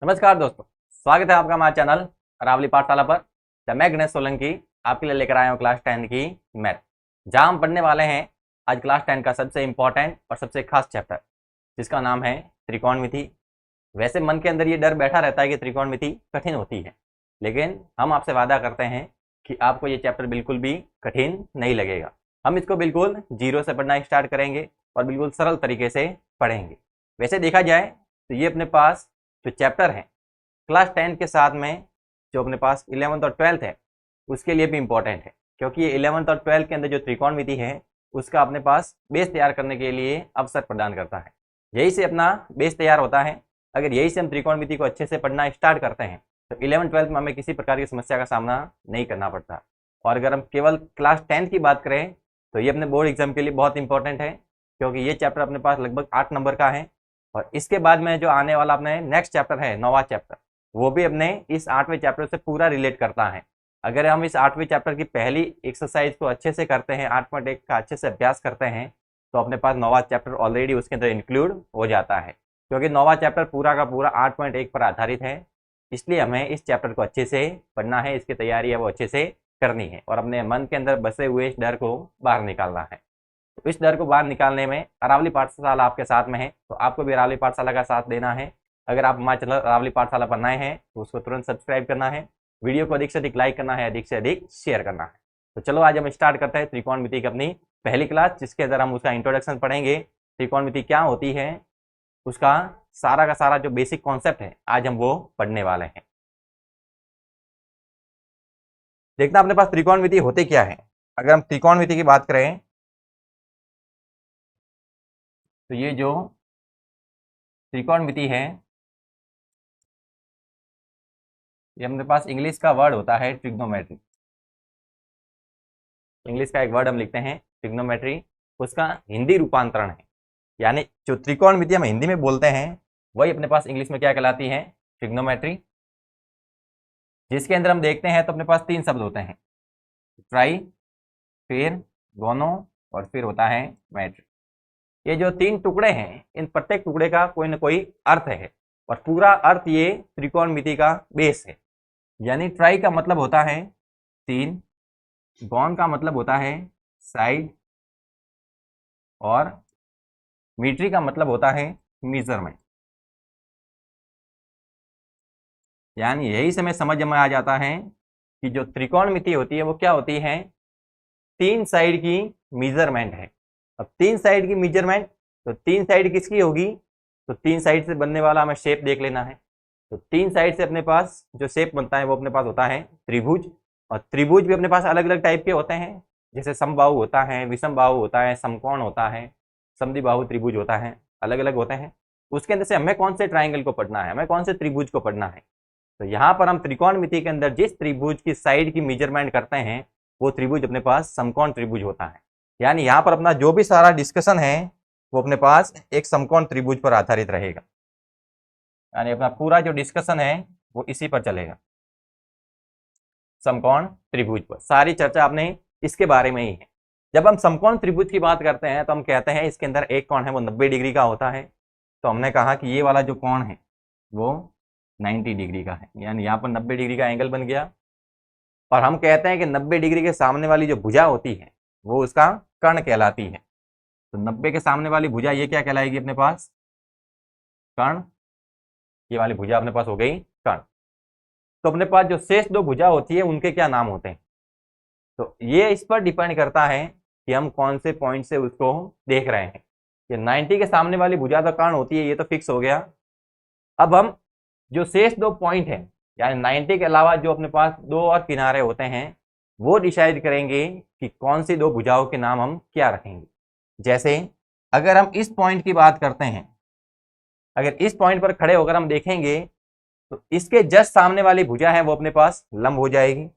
नमस्कार दोस्तों, स्वागत है आपका हमारे चैनल अरावली पाठशाला पर। जब मैं गणेश सोलंकी आपके लिए लेकर आया हूँ क्लास 10 की मैथ, जहाँ हम पढ़ने वाले हैं आज क्लास 10 का सबसे इम्पोर्टेंट और सबसे खास चैप्टर, जिसका नाम है त्रिकोणमिति। वैसे मन के अंदर ये डर बैठा रहता है कि त्रिकोणमिति कठिन होती है, लेकिन हम आपसे वादा करते हैं कि आपको ये चैप्टर बिल्कुल भी कठिन नहीं लगेगा। हम इसको बिल्कुल जीरो से पढ़ना स्टार्ट करेंगे और बिल्कुल सरल तरीके से पढ़ेंगे। वैसे देखा जाए तो ये अपने पास जो चैप्टर है क्लास 10 के साथ में जो अपने पास 11th और 12th है उसके लिए भी इम्पोर्टेंट है, क्योंकि ये 11th और 12th के अंदर जो त्रिकोणमिति है उसका अपने पास बेस तैयार करने के लिए अवसर प्रदान करता है। यही से अपना बेस तैयार होता है। अगर यही से हम त्रिकोणमिति को अच्छे से पढ़ना स्टार्ट करते हैं तो 11th-12th में हमें किसी प्रकार की समस्या का सामना नहीं करना पड़ता। और अगर हम केवल क्लास 10 की बात करें तो ये अपने बोर्ड एग्जाम के लिए बहुत इंपॉर्टेंट है, क्योंकि ये चैप्टर अपने पास लगभग 8 नंबर का है। और इसके बाद में जो आने वाला अपने नेक्स्ट चैप्टर है 9वां चैप्टर, वो भी अपने इस 8वें चैप्टर से पूरा रिलेट करता है। अगर हम इस 8वें चैप्टर की पहली एक्सरसाइज को अच्छे से करते हैं, 8.1 का अच्छे से अभ्यास करते हैं, तो अपने पास 9वां चैप्टर ऑलरेडी उसके अंदर इंक्लूड हो जाता है, क्योंकि 9वां चैप्टर पूरा का पूरा 8.1 पर आधारित है। इसलिए हमें इस चैप्टर को अच्छे से पढ़ना है, इसकी तैयारी है वो अच्छे से करनी है और अपने मन के अंदर बसे हुए इस डर को बाहर निकालना है। तो इस डर को बाहर निकालने में अरावली पाठशाला आपके साथ में है, तो आपको भी अरावली पाठशाला का साथ देना है। अगर आप हमारे चैनल अरावली पाठशाला पर नए हैं तो उसको तुरंत सब्सक्राइब करना है, वीडियो को अधिक से अधिक लाइक करना है, अधिक से अधिक शेयर करना है। तो चलो आज हम स्टार्ट करते हैं त्रिकोणमिति की अपनी पहली क्लास, जिसके अंदर हम उसका इंट्रोडक्शन पढ़ेंगे। त्रिकोणमिति क्या होती है, उसका सारा का सारा जो बेसिक कॉन्सेप्ट है आज हम वो पढ़ने वाले हैं। देखना अपने पास त्रिकोणमिति होते क्या है। अगर हम त्रिकोणमिति की बात करें तो ये जो त्रिकोणमिति है ये अपने पास इंग्लिश का वर्ड होता है ट्रिग्नोमेट्री। इंग्लिश का एक वर्ड हम लिखते हैं ट्रिग्नोमेट्री, उसका हिंदी रूपांतरण है। यानी जो त्रिकोणमिति हम हिंदी में बोलते हैं वही अपने पास इंग्लिश में क्या कहलाती है, ट्रिग्नोमेट्री। जिसके अंदर हम देखते हैं तो अपने पास 3 शब्द होते हैं, ट्राई, फिर गोनो और फिर होता है मैट्री। ये जो 3 टुकड़े हैं, इन प्रत्येक टुकड़े का कोई ना कोई अर्थ है और पूरा अर्थ ये त्रिकोणमिति का बेस है। यानी ट्राई का मतलब होता है 3, गॉन का मतलब होता है साइड और मीट्री का मतलब होता है मेजरमेंट। यानी यही से हमें समझ में आ जाता है कि जो त्रिकोणमिति होती है वो क्या होती है, 3 साइड की मेजरमेंट है। अब 3 साइड की मेजरमेंट, तो 3 साइड किसकी होगी, तो 3 साइड से बनने वाला हमें शेप देख लेना है। तो 3 साइड से अपने पास जो शेप बनता है वो अपने पास होता है त्रिभुज। और त्रिभुज भी अपने पास अलग अलग टाइप के होते हैं, जैसे समबाहु होता है, विषमबाहु होता है, समकोण होता है, समद्विबाहु त्रिभुज होता है, अलग अलग होते हैं। उसके अंदर से हमें कौन से ट्राइंगल को पढ़ना है, हमें कौन से त्रिभुज को पढ़ना है। तो यहाँ पर हम त्रिकोणमिति के अंदर जिस त्रिभुज की साइड की मेजरमेंट करते हैं वो त्रिभुज अपने पास समकोण त्रिभुज होता है। यानी यहाँ पर अपना जो भी सारा डिस्कशन है वो अपने पास एक समकोण त्रिभुज पर आधारित रहेगा। यानी अपना पूरा जो डिस्कशन है वो इसी पर चलेगा, समकोण त्रिभुज पर। सारी चर्चा आपने इसके बारे में ही है। जब हम समकोण त्रिभुज की बात करते हैं तो हम कहते हैं इसके अंदर एक कोण है वो 90 डिग्री का होता है। तो हमने कहा कि ये वाला जो कोण है वो 90 डिग्री का है, यानी यहाँ पर 90 डिग्री का एंगल बन गया। और हम कहते हैं कि 90 डिग्री के सामने वाली जो भुजा होती है वो उसका कर्ण कहलाती है। तो 90 के सामने वाली भुजा ये क्या कहलाएगी अपने पास, कर्ण। ये वाली भुजा अपने पास हो गई कर्ण। तो अपने पास जो शेष 2 भुजा होती है उनके क्या नाम होते हैं, तो ये इस पर डिपेंड करता है कि हम कौन से पॉइंट से उसको देख रहे हैं। ये 90 के सामने वाली भुजा तो कर्ण होती है, ये तो फिक्स हो गया। अब हम जो शेष 2 पॉइंट हैं, यानी 90 के अलावा जो अपने पास 2 और किनारे होते हैं वो डिसाइड करेंगे कि कौन सी 2 भुजाओं के नाम हम क्या रखेंगे। जैसे अगर हम इस पॉइंट की बात करते हैं, अगर इस पॉइंट पर खड़े होकर हम देखेंगे तो इसके जस्ट सामने वाली भुजा है वो अपने पास लंब हो जाएगी।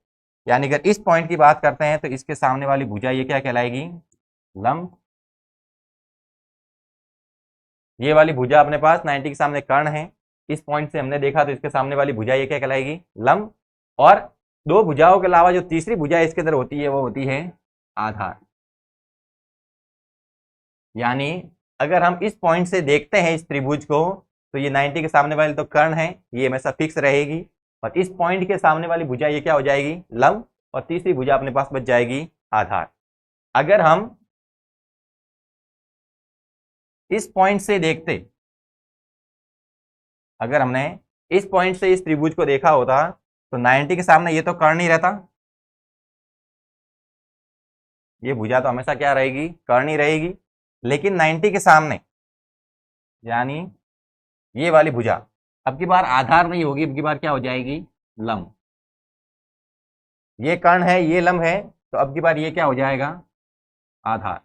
यानी अगर इस पॉइंट की बात करते हैं तो इसके सामने वाली भुजा ये क्या कहलाएगी, लंब। ये वाली भुजा अपने पास 90 के सामने कर्ण है, इस पॉइंट से हमने देखा तो इसके सामने वाली भुजा ये क्या कहलाएगी, लंब। और 2 भुजाओं के अलावा जो तीसरी भुजा इसके अंदर होती है वो होती है आधार। यानी अगर हम इस पॉइंट से देखते हैं इस त्रिभुज को तो ये 90 के सामने वाली तो कर्ण है, ये हमेशा फिक्स रहेगी, और इस पॉइंट के सामने वाली भुजा ये क्या हो जाएगी, लंब, और तीसरी भुजा अपने पास बच जाएगी आधार। अगर हम इस पॉइंट से देखते, अगर हमने इस पॉइंट से इस त्रिभुज को देखा होता तो 90 के सामने ये तो कर्ण ही रहता, ये भुजा तो हमेशा क्या रहेगी, कर्ण ही रहेगी। लेकिन 90 के सामने यानी ये वाली भुजा अब की बार आधार नहीं होगी, अब की बार क्या हो जाएगी, लंब। ये कर्ण है, ये लंब है, तो अब की बार ये क्या हो जाएगा, आधार।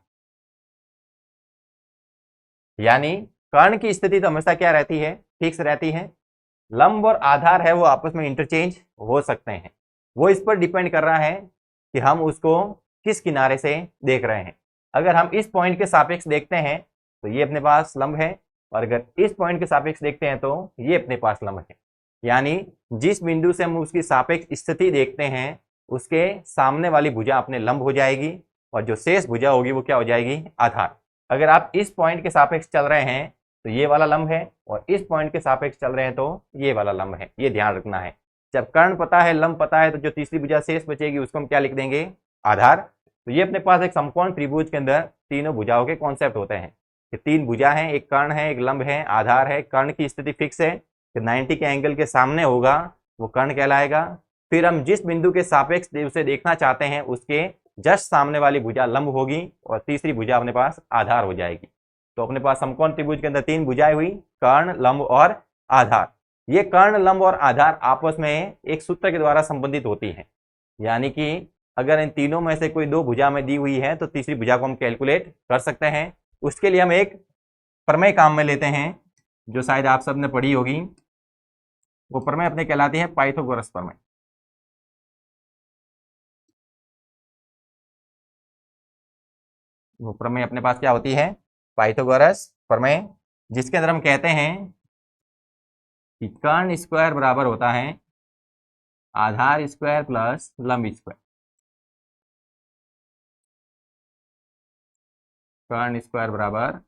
यानी कर्ण की स्थिति तो हमेशा क्या रहती है, फिक्स रहती है। लंब और आधार है वो आपस में इंटरचेंज हो सकते हैं, वो इस पर डिपेंड कर रहा है कि हम उसको किस किनारे से देख रहे हैं। अगर हम इस पॉइंट के सापेक्ष देखते हैं तो ये अपने पास लंब है, और अगर इस पॉइंट के सापेक्ष देखते हैं तो ये अपने पास लंब है। यानी जिस बिंदु से हम उसकी सापेक्ष स्थिति देखते हैं उसके सामने वाली भुजा अपने लंब हो जाएगी, और जो शेष भुजा होगी वो क्या हो जाएगी, आधार। अगर आप इस पॉइंट के सापेक्ष चल रहे हैं तो ये वाला लंब है, और इस पॉइंट के सापेक्ष चल रहे हैं तो ये वाला लंब है, ये ध्यान रखना है। जब कर्ण पता है, लंब पता है, तो जो तीसरी भुजा शेष बचेगी उसको हम क्या लिख देंगे, आधार। तो ये अपने पास एक समकोण त्रिभुज के अंदर तीनों भुजाओं के कॉन्सेप्ट होते हैं कि तीन भुजा हैं, एक कर्ण है, एक लंब है, आधार है। कर्ण की स्थिति फिक्स है कि 90 के एंगल के सामने होगा वो कर्ण कहलाएगा। फिर हम जिस बिंदु के सापेक्ष उसे देखना चाहते हैं उसके जस्ट सामने वाली भुजा लंब होगी, और तीसरी भुजा अपने पास आधार हो जाएगी। तो अपने पास समकोण त्रिभुज के अंदर तीन भुजाएं हुई, कर्ण, लंब और आधार। ये कर्ण, लंब और आधार आपस में एक सूत्र के द्वारा संबंधित होती हैं। यानी कि अगर इन तीनों में से कोई दो भुजा में दी हुई है तो तीसरी भुजा को हम कैलकुलेट कर सकते हैं। उसके लिए हम एक प्रमेय काम में लेते हैं जो शायद आप सबने पढ़ी होगी। वो प्रमेय अपने कहलाती है पाइथागोरस प्रमेय। वो प्रमेय अपने पास क्या होती है, पाइथागोरस प्रमेय, जिसके अंदर हम कहते हैं कि कर्ण स्क्वायर बराबर होता है आधार स्क्वायर प्लस लंब स्क्वायर। कर्ण स्क्वायर बराबर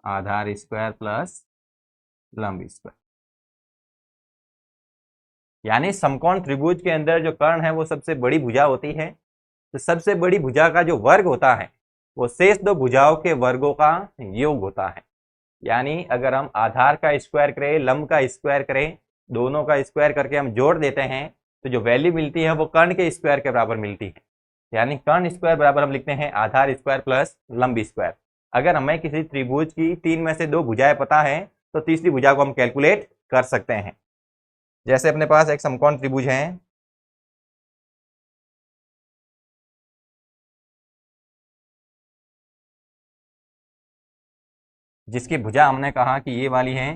आधार स्क्वायर प्लस लंब स्क्वायर। यानी समकोण त्रिभुज के अंदर जो कर्ण है वो सबसे बड़ी भुजा होती है, तो सबसे बड़ी भुजा का जो वर्ग होता है वो शेष दो भुजाओं के वर्गों का योग होता है। यानी अगर हम आधार का स्क्वायर करें, लंब का स्क्वायर करें, दोनों का स्क्वायर करके हम जोड़ देते हैं तो जो वैल्यू मिलती है वो कर्ण के स्क्वायर के बराबर मिलती है। यानी कर्ण स्क्वायर बराबर हम लिखते हैं आधार स्क्वायर प्लस लंब स्क्वायर। अगर हमें किसी त्रिभुज की तीन में से दो भुजाएं पता है तो तीसरी भुजा को हम कैलकुलेट कर सकते हैं। जैसे अपने पास एक समकोण त्रिभुज है, जिसकी भुजा हमने कहा कि ये वाली है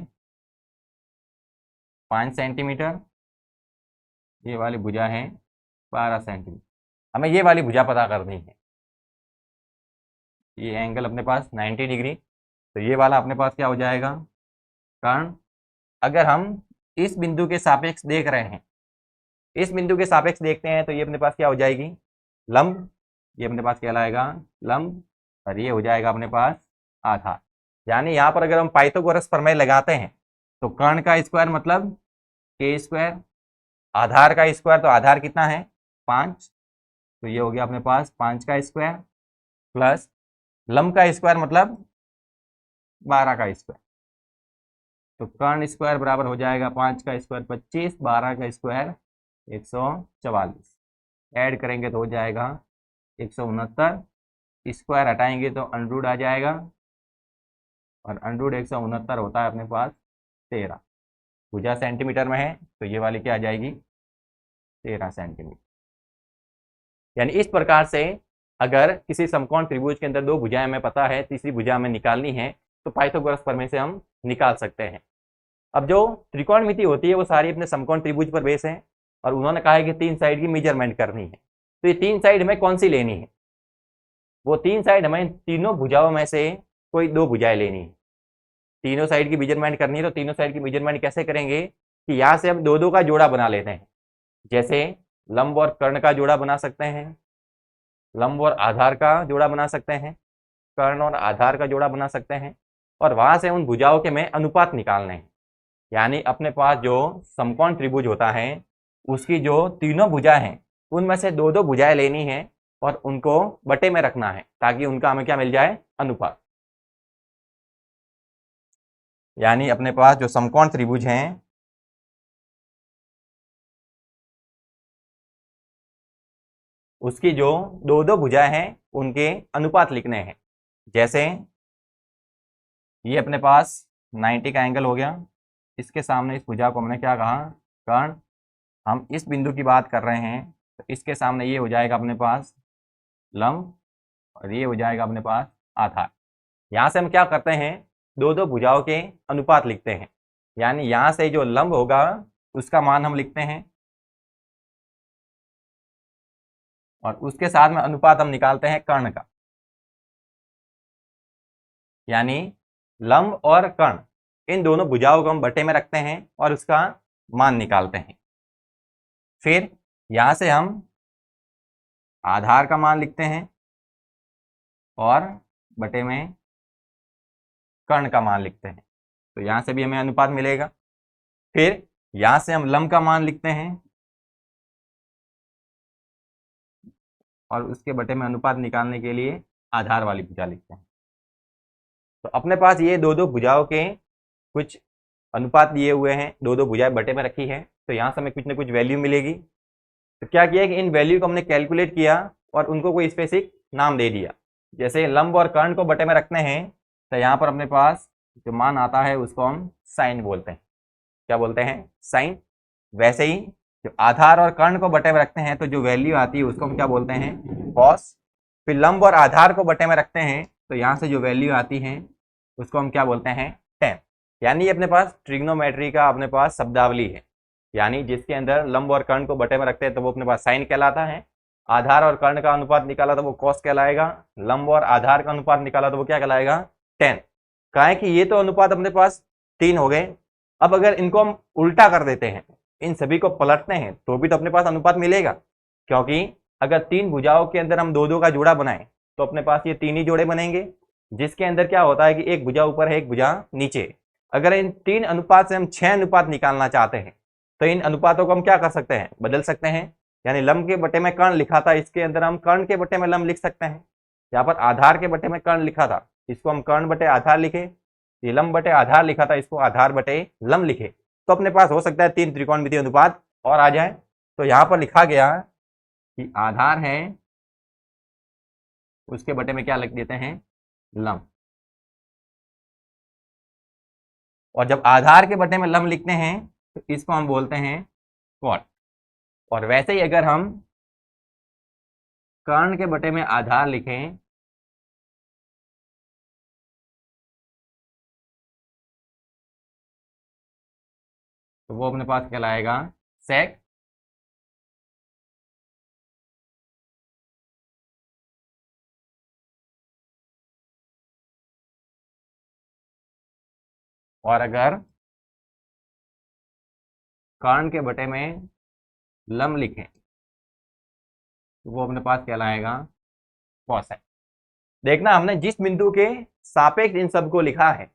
5 सेंटीमीटर, ये वाली भुजा है 12 सेंटीमीटर। हमें ये वाली भुजा पता करनी है। ये एंगल अपने पास 90 डिग्री, तो ये वाला अपने पास क्या हो जाएगा, कर्ण। अगर हम इस बिंदु के सापेक्ष देख रहे हैं, इस बिंदु के सापेक्ष देखते हैं तो ये अपने पास क्या हो जाएगी, लंब। ये अपने पास क्या लाएगा, लंब, और ये हो जाएगा अपने पास आधार। यानी यहाँ पर अगर हम पाइथागोरस प्रमेय लगाते हैं तो कर्ण का स्क्वायर मतलब के स्क्वायर, आधार का स्क्वायर, तो आधार कितना है 5, तो ये हो गया अपने पास 5 का स्क्वायर, प्लस लंब का स्क्वायर मतलब 12 का स्क्वायर। तो कर्ण स्क्वायर बराबर हो जाएगा 5 का स्क्वायर 25, 12 का स्क्वायर 144। ऐड करेंगे तो हो जाएगा 169, स्क्वायर हटाएंगे तो अंडरूट आ जाएगा, और अंडरूट 169 होता है अपने पास 13। भुजा सेंटीमीटर में है तो ये वाली क्या आ जाएगी, 13 सेंटीमीटर। यानी इस प्रकार से अगर किसी समकोण त्रिभुज के अंदर दो भुजाएं हमें पता है, तीसरी भुजा हमें निकालनी है तो पाइथागोरस प्रमेय से हम निकाल सकते हैं। अब जो त्रिकोणमिति होती है वो सारी अपने समकोण त्रिभुज पर बेस है, और उन्होंने कहा है कि तीन साइड की मेजरमेंट करनी है। तो ये तीन साइड हमें कौन सी लेनी है, वो तीन साइड हमें तीनों भुजाओं में से कोई दो भुजाएं लेनी है। तीनों साइड की मेजरमेंट करनी है, तो तीनों साइड की मेजरमेंट कैसे करेंगे कि यहाँ से हम दो दो का जोड़ा बना लेते हैं। जैसे लंब और कर्ण का जोड़ा बना सकते हैं, लंब और आधार का जोड़ा बना सकते हैं, कर्ण और आधार का जोड़ा बना सकते हैं और वहां से उन भुजाओं के में अनुपात निकालने हैं। यानी अपने पास जो समकोण त्रिभुज होता है उसकी जो तीनों भुजा हैं उनमें से दो दो भुजाएं लेनी है और उनको बटे में रखना है ताकि उनका हमें क्या मिल जाए, अनुपात। यानी अपने पास जो समकोण त्रिभुज हैं उसकी जो दो दो भुजाएं हैं उनके अनुपात लिखने हैं। जैसे ये अपने पास 90 का एंगल हो गया, इसके सामने इस भुजा को हमने क्या कहा, कर्ण। हम इस बिंदु की बात कर रहे हैं तो इसके सामने ये हो जाएगा अपने पास लंब और ये हो जाएगा अपने पास आधार। यहाँ से हम क्या करते हैं, दो दो भुजाओं के अनुपात लिखते हैं। यानी यहाँ से जो लंब होगा उसका मान हम लिखते हैं और उसके साथ में अनुपात हम निकालते हैं कर्ण का। यानी लंब और कर्ण इन दोनों भुजाओं को हम बटे में रखते हैं और उसका मान निकालते हैं। फिर यहां से हम आधार का मान लिखते हैं और बटे में कर्ण का मान लिखते हैं, तो यहां से भी हमें अनुपात मिलेगा। फिर यहां से हम लंब का मान लिखते हैं और उसके बटे में अनुपात निकालने के लिए आधार वाली भुजा लिखते हैं। तो अपने पास ये दो दो भुजाओं के कुछ अनुपात दिए हुए हैं, दो दो भुजाएं बटे में रखी है, तो यहाँ से हमें कुछ ना कुछ वैल्यू मिलेगी। तो क्या किया कि इन वैल्यू को हमने कैलकुलेट किया और उनको कोई स्पेसिफिक नाम दे दिया। जैसे लंब और कर्ण को बटे में रखते हैं तो यहाँ पर अपने पास जो मान आता है उसको हम साइन बोलते हैं। क्या बोलते हैं, साइन। वैसे ही जो आधार और कर्ण को बटे में रखते हैं तो जो वैल्यू आती है उसको हम क्या बोलते हैं, कॉस। फिर लंब और आधार को बटे में रखते हैं तो यहाँ से जो वैल्यू आती है उसको हम क्या बोलते हैं, टेन। यानी अपने पास ट्रिग्नोमेट्री का अपने पास शब्दावली है। यानी जिसके अंदर लंब और कर्ण को बटे में रखते हैं तो वो अपने पास साइन कहलाता है, आधार और कर्ण का अनुपात निकाला तो वो कॉस कहलाएगा, लंब और आधार का अनुपात निकाला तो वो क्या कहलाएगा, टेन। कहा है कि ये तो अनुपात अपने पास 3 हो गए। अब अगर इनको हम उल्टा कर देते हैं, इन सभी को पलटते हैं तो भी तो अपने पास अनुपात मिलेगा, क्योंकि अगर 3 भुजाओं के अंदर हम दो दो का जोड़ा बनाएं तो अपने पास ये 3 ही जोड़े बनेंगे, जिसके अंदर क्या होता है कि एक भुजा ऊपर है एक भुजा नीचे। अगर इन 3 अनुपात से हम 6 अनुपात निकालना चाहते हैं तो इन अनुपातों को हम क्या कर सकते हैं, बदल सकते हैं। यानी लंब के बटे में कर्ण लिखा था, इसके अंदर हम कर्ण के बटे में लंब लिख सकते हैं। यहाँ पर आधार के बटे में कर्ण लिखा था, इसको हम कर्ण बटे आधार लिखे। ये लंब बटे आधार लिखा था, इसको आधार बटे लंब लिखे। तो अपने पास हो सकता है 3 त्रिकोणमितीय अनुपात और आ जाए। तो यहाँ पर लिखा गया कि आधार है उसके बटे में क्या लिख देते हैं, लंब। और जब आधार के बटे में लंब लिखते हैं तो इसको हम बोलते हैं कॉट। और वैसे ही अगर हम कर्ण के बटे में आधार लिखें तो वो अपने पास कहलाएगा सेक। और अगर कर्ण के बटे में लंब लिखें तो वो अपने पास कहलाएगा कॉसेक। देखना, हमने जिस बिंदु के सापेक्ष इन सबको लिखा है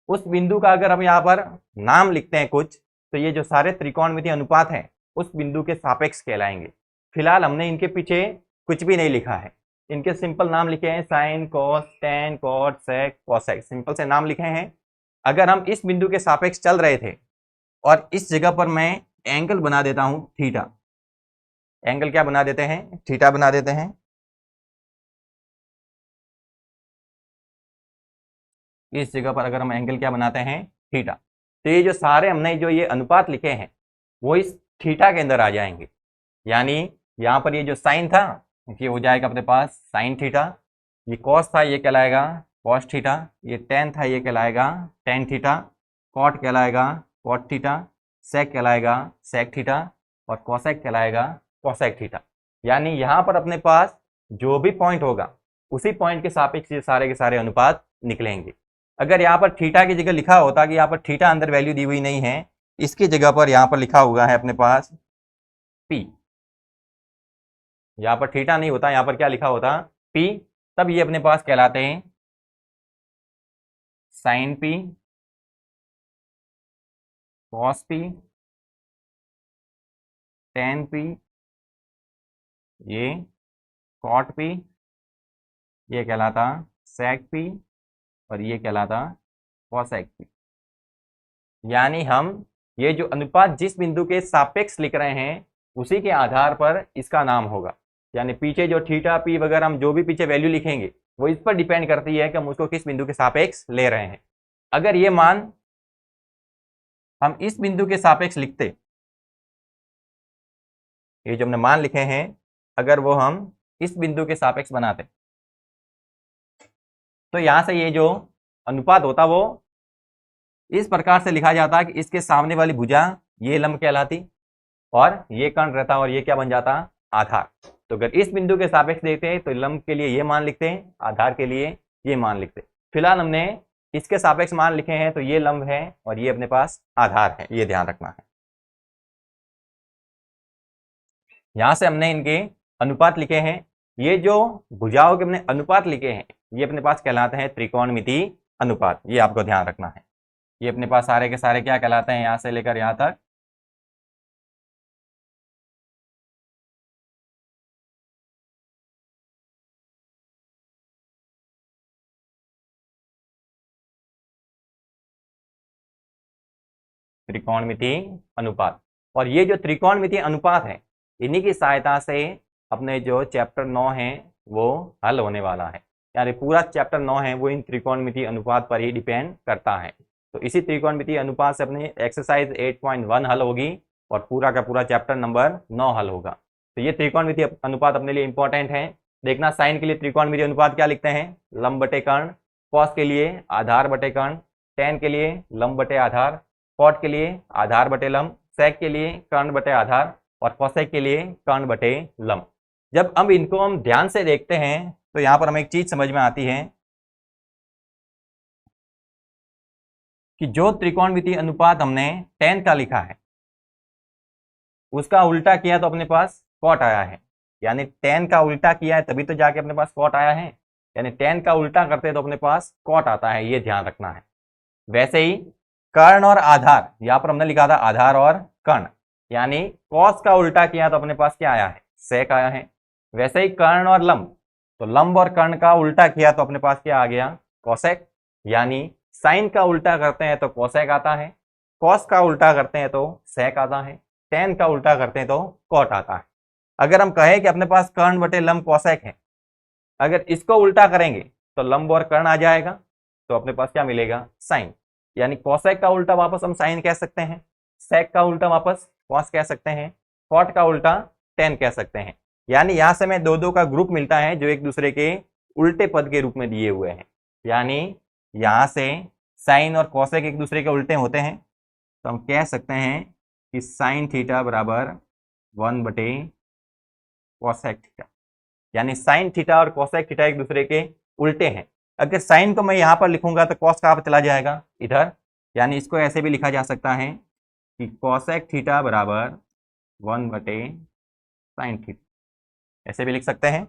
उस बिंदु का अगर हम यहाँ पर नाम लिखते हैं कुछ, तो ये जो सारे त्रिकोणमितीय अनुपात हैं उस बिंदु के सापेक्ष कहलाएंगे। फिलहाल हमने इनके पीछे कुछ भी नहीं लिखा है, इनके सिंपल नाम लिखे हैं, साइन, कॉस, टेन, कॉट, सेक, कॉसेक, सिंपल से नाम लिखे हैं। अगर हम इस बिंदु के सापेक्ष चल रहे थे और इस जगह पर मैं एंगल बना देता हूं थीटा, एंगल क्या बना देते हैं, थीटा बना देते हैं। इस जगह पर अगर हम एंगल क्या बनाते हैं, थीटा, तो ये जो सारे हमने जो ये अनुपात लिखे हैं वो इस थीटा के अंदर आ जाएंगे। यानी यहाँ पर ये जो साइन था ये हो जाएगा अपने पास साइन थीटा, ये कॉस था ये कहलाएगा कॉस थीटा, ये टेन था ये कहलाएगा टेन थीटा, कॉट कहलाएगा कॉट थीटा, सेक कहलाएगा सेक थीटा और कॉसेक कहलाएगा कॉसेक थीटा। यानी यहाँ पर अपने पास जो भी पॉइंट होगा उसी पॉइंट के सापेक्ष ये सारे के सारे अनुपात निकलेंगे। अगर यहाँ पर थीटा की जगह लिखा होता कि यहाँ पर थीटा अंदर वैल्यू दी हुई नहीं है, इसकी जगह पर यहाँ पर लिखा हुआ है अपने पास पी, यहाँ पर थीटा नहीं होता, यहाँ पर क्या लिखा होता, पी। तब ये अपने पास कहलाते हैं sine P, cos P, tan p, ये कॉट पी, ये कहलाता सेक पी, और ये कहलाता कॉसेक पी। यानी हम ये जो अनुपात जिस बिंदु के सापेक्ष लिख रहे हैं उसी के आधार पर इसका नाम होगा। यानी पीछे जो थीटा पी वगैरह हम जो भी पीछे वैल्यू लिखेंगे वो इस पर डिपेंड करती है कि हम उसको किस बिंदु के सापेक्ष ले रहे हैं। अगर ये मान हम इस बिंदु के सापेक्ष लिखते, ये जो हमने मान लिखे हैं, अगर वो हम इस बिंदु के सापेक्ष बनाते तो यहां से ये जो अनुपात होता वो इस प्रकार से लिखा जाता कि इसके सामने वाली भुजा ये लंब कहलाती और ये कर्ण रहता और ये क्या बन जाता, आधार। तो अगर इस बिंदु के सापेक्ष देखते हैं तो लंब के लिए ये मान लिखते हैं, आधार के लिए ये मान लिखते हैं। फिलहाल हमने इसके सापेक्ष मान लिखे हैं तो ये लंब है और ये अपने पास आधार है, ये ध्यान रखना है। यहां से हमने इनके अनुपात लिखे हैं। ये जो भुजाओं के हमने अनुपात लिखे हैं ये अपने पास कहलाते हैं त्रिकोणमितीय अनुपात, ये आपको ध्यान रखना है। ये अपने पास सारे के सारे क्या कहलाते हैं, यहां से लेकर यहां तक त्रिकोणमितीय अनुपात। और ये जो त्रिकोणमितीय अनुपात है इन्हीं की सहायता से अपने जो चैप्टर 9 है वो हल होने वाला है। यानी पूरा चैप्टर 9 है वो इन त्रिकोणमितीय अनुपात पर ही डिपेंड करता है। तो इसी त्रिकोणमितीय अनुपात से अपनी एक्सरसाइज 8.1 हल होगी और पूरा का पूरा चैप्टर नंबर 9 हल होगा। तो ये त्रिकोणमितीय अनुपात अपने लिए इंपॉर्टेंट है। देखना साइन के लिए त्रिकोणमितीय अनुपात क्या लिखते हैं, लंब बटे कर्ण, कॉस के लिए आधार बटे कर्ण, टेन के लिए लंब बटे आधार, कॉट के लिए आधार बटे लंब, सेक के लिए कर्ण बटे आधार और कोसेक के लिए कर्ण बटे लंब। जब अब इनको हम ध्यान से देखते हैं तो यहां पर हमें एक चीज समझ में आती है कि जो त्रिकोणमितीय अनुपात हमने टेन का लिखा है उसका उल्टा किया तो अपने पास कॉट आया है। यानी टेन का उल्टा किया है तभी तो जाके अपने पास कॉट आया है। यानी टेन का उल्टा करते तो अपने पास कॉट आता है, ये ध्यान रखना है। वैसे ही कर्ण और आधार, यहाँ पर हमने लिखा था आधार और कर्ण, यानी कॉस का उल्टा किया तो अपने पास क्या आया है, सेक आया है। वैसे ही कर्ण और लंब, तो लंब और कर्ण का उल्टा किया तो अपने पास क्या आ गया, कोसेक। यानी साइन का उल्टा करते हैं तो कोसेक आता है, कॉस का उल्टा करते हैं तो सेक आता है, टेन का उल्टा करते हैं तो कॉट आता है। अगर हम कहें कि अपने पास कर्ण बटे लंब कोसेक है, अगर इसको उल्टा करेंगे तो लंब और कर्ण आ जाएगा तो अपने पास क्या मिलेगा, साइन। यानी कोसेक का उल्टा वापस हम साइन कह सकते हैं, सेक का उल्टा वापस कॉस कह सकते हैं, कॉट का उल्टा टेन कह सकते हैं। यानी यहां से हमें दो दो का ग्रुप मिलता है जो एक दूसरे के उल्टे पद के रूप में दिए हुए हैं। यानी यहां से साइन और कोसेक एक दूसरे के उल्टे होते हैं तो हम कह सकते हैं कि साइन थीटा बराबर 1 बटे कोसेक थीटा। यानी साइन थीटा और कोसेक थीटा एक दूसरे के उल्टे हैं। अगर साइन को मैं यहाँ पर लिखूंगा तो कॉस कहाँ पर चला जाएगा, इधर। यानी इसको ऐसे भी लिखा जा सकता है कि कोसेक थीटा बराबर 1 बटे साइन थीटा, ऐसे भी लिख सकते हैं।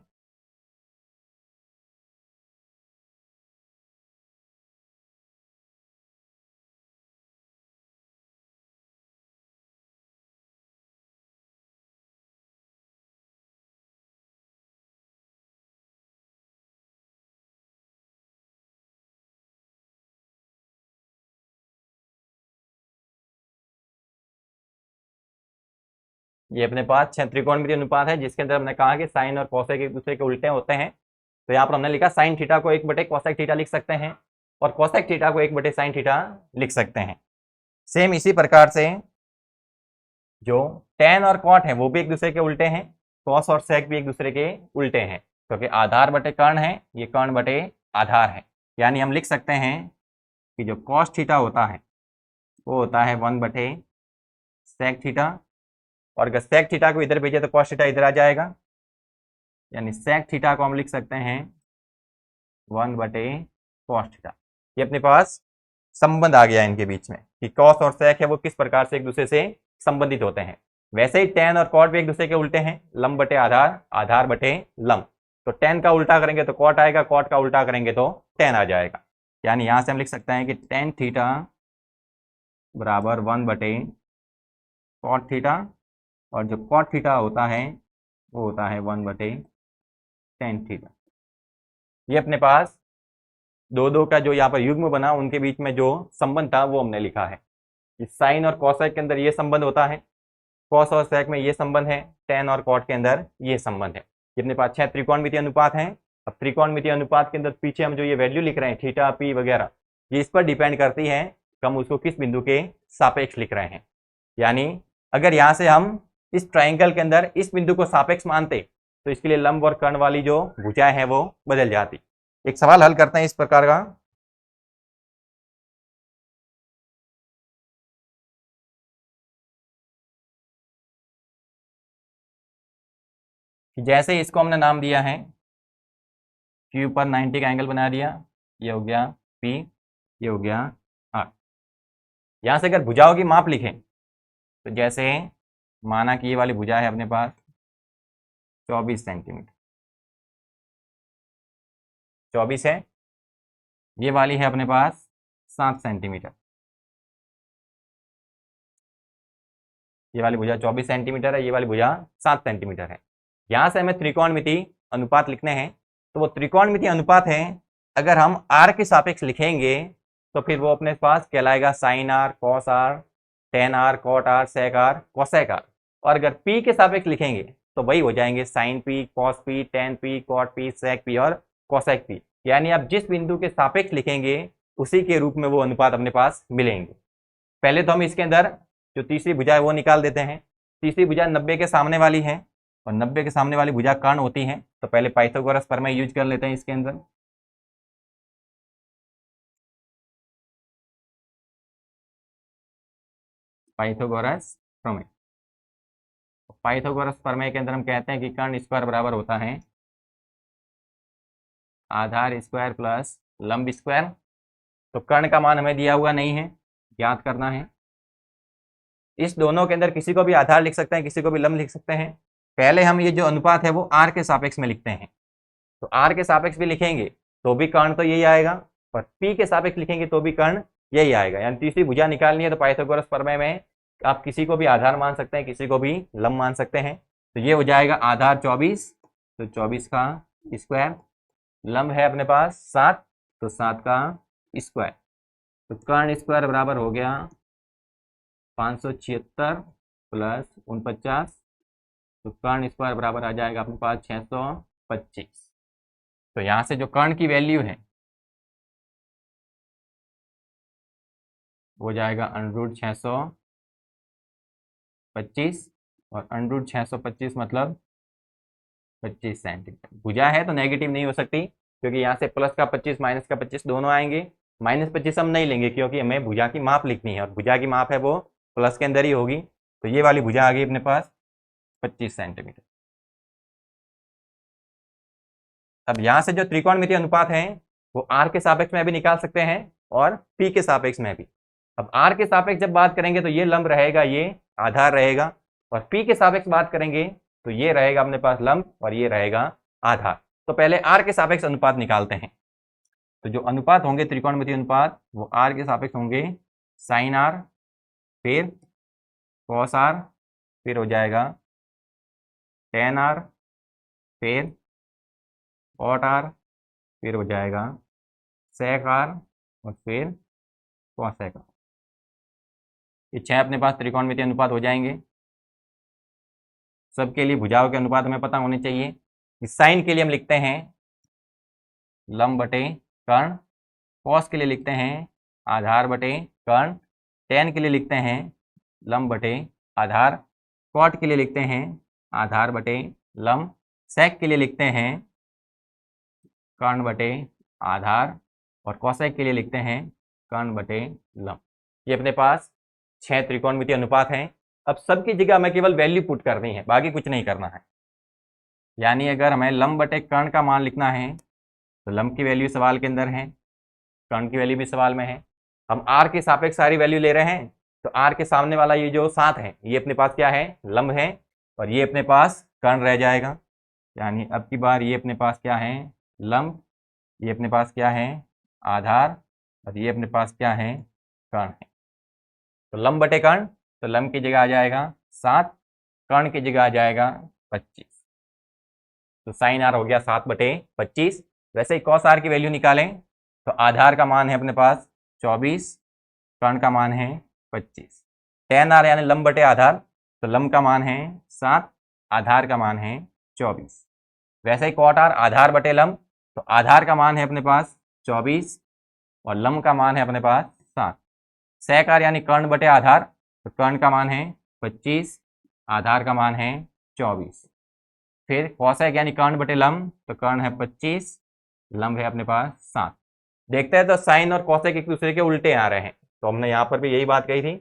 ये अपने पास त्रिकोणमितीय अनुपात है जिसके अंदर हमने कहा कि साइन और कोसेक एक दूसरे के उल्टे होते हैं। तो यहाँ पर हमने लिखा साइन थीटा को 1 बटे कोसेक थीटा लिख सकते हैं और कोसेक थीटा को 1 बटे साइन थीटा लिख सकते हैं। सेम इसी प्रकार से जो टेन और कॉट है वो भी एक दूसरे के उल्टे हैं, कॉस और सेक भी एक दूसरे के उल्टे हैं क्योंकि आधार बटे कर्ण है, ये कर्ण बटे आधार है। यानी हम लिख सकते हैं कि जो कॉस थीटा होता है वो होता है 1 बटे सेक थीटा, और अगर सेक थीटा को इधर भेजे तो कॉस थीटा इधर आ जाएगा। यानी सेक थीटा को हम लिख सकते हैं 1 बटे कॉस थीटा। ये अपने पास संबंध आ गया इनके बीच में कि कॉस और सेक है वो किस प्रकार से एक दूसरे से संबंधित होते हैं। वैसे ही टेन और कॉट भी एक दूसरे के उल्टे हैं, लंब बटे आधार, आधार बटे लंब। तो tan का उल्टा करेंगे तो cot आएगा, cot का उल्टा करेंगे तो tan आ जाएगा। यानी यहां से हम लिख सकते हैं कि tan थीटा बराबर 1/cot थीटा, और जो cot थीटा होता है वो होता है 1/tan थीटा। ये अपने पास दो का जो यहाँ पर युग्म बना उनके बीच में जो संबंध था वो हमने लिखा है। इस साइन और कोसेक के अंदर ये संबंध होता है, कॉस और सेक में ये संबंध है, टेन और कॉट के अंदर ये संबंध है। ये अपने पास 6 त्रिकोणमितीय अनुपात हैं। अब त्रिकोणमितीय अनुपात के अंदर पीछे हम जो ये वैल्यू लिख रहे हैं थीटा पी वगैरह, ये इस पर डिपेंड करती है कि हम उसको किस बिंदु के सापेक्ष लिख रहे हैं। यानी अगर यहाँ से हम इस ट्राइंगल के अंदर इस बिंदु को सापेक्ष मानते तो इसके लिए लंब और कर्ण वाली जो भुजाएं हैं वो बदल जाती। एक सवाल हल करते हैं इस प्रकार का। जैसे इसको हमने नाम दिया है क्यू पर 90 का एंगल बना दिया, ये हो गया पी, ये हो गया आर। यहां से अगर भुजाओं की माप लिखें तो जैसे माना कि ये वाली भुजा है अपने पास 24 सेंटीमीटर, 24 है, ये वाली है अपने पास 7 सेंटीमीटर, ये वाली भुजा 24 सेंटीमीटर है, ये वाली भुजा 7 सेंटीमीटर है। यहां से हमें त्रिकोणमिति अनुपात लिखने हैं, तो वो त्रिकोणमिति अनुपात है अगर हम आर के सापेक्ष लिखेंगे तो फिर वो अपने पास कहलाएगा sine r, cos r, tan r, cot r, sec r, cosec r. और अगर पी के सापेक्ष लिखेंगे तो वही हो जाएंगे sine P, cos P, tan P, cot P, sec P और कोसेक पी। यानी आप जिस बिंदु के सापेक्ष लिखेंगे उसी के रूप में वो अनुपात अपने पास मिलेंगे। पहले तो हम इसके अंदर जो तीसरी भुजा है वो निकाल देते हैं। तीसरी भुजा 90 के सामने वाली है और 90 के सामने वाली भुजा कर्ण होती है, तो पहले पाइथागोरस प्रमेय यूज कर लेते हैं इसके अंदर। पाइथागोरस प्रमेय, पाइथागोरस प्रमेय के अंदर हम कहते हैं कि कर्ण स्क्वायर बराबर होता है आधार स्क्वायर प्लस लंब स्क्वायर। तो कर्ण का मान हमें दिया हुआ नहीं है, याद करना है। इस दोनों के अंदर किसी को भी आधार लिख सकते हैं, किसी को भी लंब लिख सकते हैं। पहले हम ये जो अनुपात है वो आर के सापेक्ष में लिखते हैं, तो आर के सापेक्ष भी लिखेंगे तो भी कर्ण तो यही आएगा, और पी के सापेक्ष लिखेंगे तो भी कर्ण यही आएगा। यानी तीसरी भुजा निकालनी है तो पाइथागोरस प्रमेय में आप किसी को भी आधार मान सकते हैं, किसी को भी लंब मान सकते हैं। तो ये हो जाएगा आधार 24, तो 24 का स्क्वायर, लंब है अपने पास 7, तो 7 का स्क्वायर, तो कर्ण स्क्वायर बराबर हो गया 576 प्लस 49, तो कर्ण स्क्वायर बराबर आ जाएगा अपने पास 625। तो यहाँ से जो कर्ण की वैल्यू है वो जाएगा √625, और √625 मतलब 25 सेंटीमीटर। भुजा है तो नेगेटिव नहीं हो सकती, क्योंकि यहाँ से प्लस का 25 माइनस का 25 दोनों आएंगे। -25 हम नहीं लेंगे क्योंकि हमें भुजा की माप लिखनी है, और भुजा की माप है वो प्लस के अंदर ही होगी। तो ये वाली भुजा आ गई अपने पास 25 सेंटीमीटर। अब यहाँ से जो त्रिकोणमितीय अनुपात है वो आर के सापेक्ष में भी निकाल सकते हैं और पी के सापेक्ष में भी। अब आर के सापेक्ष जब बात करेंगे तो ये लंब रहेगा, ये आधार रहेगा, और पी के सापेक्ष बात करेंगे तो ये रहेगा अपने पास लंब और ये रहेगा आधार। तो पहले आर के सापेक्ष अनुपात निकालते हैं। तो जो अनुपात होंगे त्रिकोणमितीय अनुपात वो आर के सापेक्ष होंगे साइन आर, फिर कॉस आर, फिर हो जाएगा टेन आर, फिर कॉट आर, फिर हो जाएगा सेक आर, और फिर कोसेक आर। ये 6 अपने पास त्रिकोणमितीय अनुपात हो जाएंगे। सबके लिए भुजाओं के अनुपात हमें पता होने चाहिए। इस साइन के लिए हम लिखते हैं लंब बटे कर्ण, कॉस के लिए लिखते हैं आधार बटे कर्ण, टेन के लिए लिखते हैं लंब बटे आधार, कॉट के लिए लिखते हैं आधार बटे लंब, सेक के लिए लिखते हैं कर्ण बटे आधार, और कोसेक के लिए लिखते हैं कर्ण बटे लंब। ये अपने पास 6 त्रिकोणमितीय अनुपात हैं। अब सबकी जगह हमें केवल वैल्यू पुट करनी है, बाकी कुछ नहीं करना है। यानी अगर हमें लंब बटे कर्ण का मान लिखना है तो लंब की वैल्यू सवाल के अंदर है, कर्ण की वैल्यू भी सवाल में है। हम आर के सापेक्ष सारी वैल्यू ले रहे हैं, तो आर के सामने वाला ये जो 7 है ये अपने पास क्या है, लंब है, और ये अपने पास कर्ण रह जाएगा। यानी अब की बार ये अपने पास क्या है, लंब, ये अपने पास क्या है, आधार, और ये अपने पास क्या है, कर्ण है। तो लंब बटे कर्ण, तो लंब की जगह आ जाएगा 7, कर्ण की जगह आ जाएगा 25। तो साइन आर हो गया 7/25। वैसे ही कॉस आर की वैल्यू निकालें तो आधार का मान है अपने पास 24, कर्ण का मान है 25। टेन आर यानी लंब बटे आधार, तो लंब का मान है 7, आधार का मान है 24। वैसे ही कॉट आर आधार बटे लंब, तो आधार का मान है अपने पास 24 और लंब का मान है अपने पास 7। सेक आर यानी कर्ण बटे आधार, तो कर्ण का मान है 25, आधार का मान है 24। फिर कौशेक यानी कर्ण बटे लंब, तो कर्ण है 25, लंब है अपने पास 7। देखते हैं तो साइन और कौशेक एक दूसरे के उल्टे आ रहे हैं, तो हमने यहाँ पर भी यही बात कही थी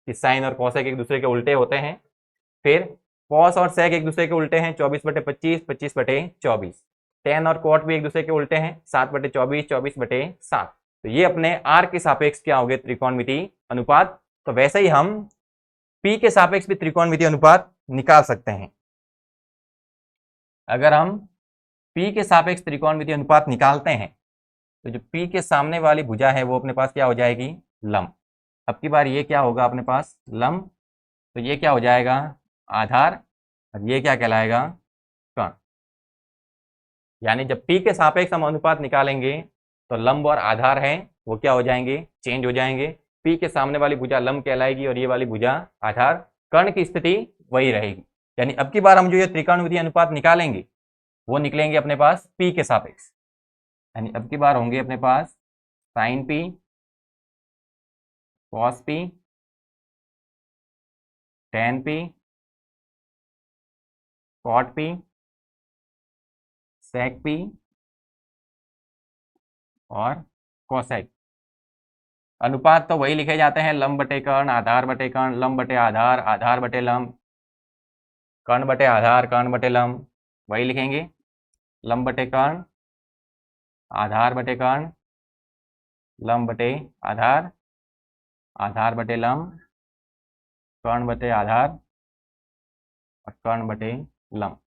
कि साइन और कौशेक एक दूसरे के उल्टे होते हैं। फिर कॉस और सेक एक दूसरे के उल्टे हैं, 24/25, 25/24। टेन और कॉट भी एक दूसरे के उल्टे हैं, 7/24, 24/7। तो ये अपने आर के सापेक्ष क्या हो गए, त्रिकोणमिति अनुपात। तो वैसे ही हम पी के सापेक्ष भी त्रिकोणमिति अनुपात निकाल सकते हैं। अगर हम P के सापेक्ष त्रिकोणमिति अनुपात निकालते हैं तो जो P के सामने वाली भुजा है वो अपने पास क्या हो जाएगी, लंब। अब की बार ये क्या होगा अपने पास, लंब, तो ये क्या हो जाएगा, आधार, और ये क्या कहलाएगा, कर्ण। यानी जब P के सापेक्ष हम अनुपात निकालेंगे तो लंब और आधार है वो क्या हो जाएंगे, चेंज हो जाएंगे। P के सामने वाली भुजा लंब कहलाएगी और ये वाली भुजा आधार। कर्ण की स्थिति वही रहेगी। यानी अब की बार हम जो ये त्रिकोणमिति अनुपात निकालेंगे वो निकलेंगे अपने पास P के सापेक्ष। यानी अब की बार होंगे अपने पास sine P, cos P, tan P, cot P, sec P और कोसेक। अनुपात तो वही लिखे जाते हैं, लंब बटे कर्ण, आधार बटे कर्ण, लंब बटे आधार, आधार बटे लंब, कर्ण बटे आधार, कर्ण बटे लंब, वही लिखेंगे। लंब बटे कर्ण, आधार बटे कर्ण, लंब बटे आधार, आधार बटे लंब, कर्ण बटे आधार और कर्ण बटे लंब।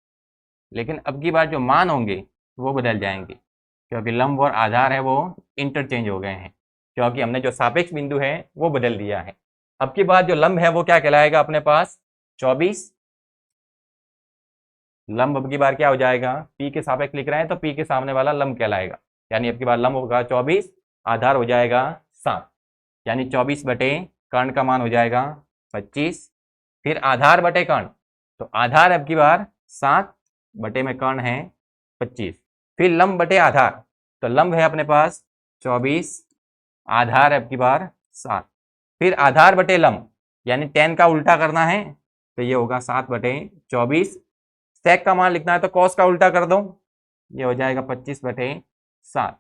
लेकिन अब की बार जो मान होंगे वो बदल जाएंगे, क्योंकि लंब और आधार है वो इंटरचेंज हो गए हैं, क्योंकि हमने जो सापेक्ष बिंदु है वो बदल दिया है। अब की बार जो लंब है वो क्या कहलाएगा अपने पास, 24। लंब अब की बार क्या हो जाएगा, P के सापेक्ष लिख रहे हैं तो P के सामने वाला लंब कहलाएगा। यानी अब की बार लंब होगा 24, आधार हो जाएगा 7। यानी 24 बटे कर्ण का मान हो जाएगा 25। फिर आधार बटे कर्ण, तो आधार अब की बार 7 बटे में कर्ण है 25। फिर लंब बटे आधार, तो लंब है अपने पास 24, आधार अब की बार 7। फिर आधार बटे लंब, यानी 10 का उल्टा करना है तो ये होगा 7/24। सेक का मान लिखना है तो कॉस का उल्टा कर दो, ये हो जाएगा 25/7।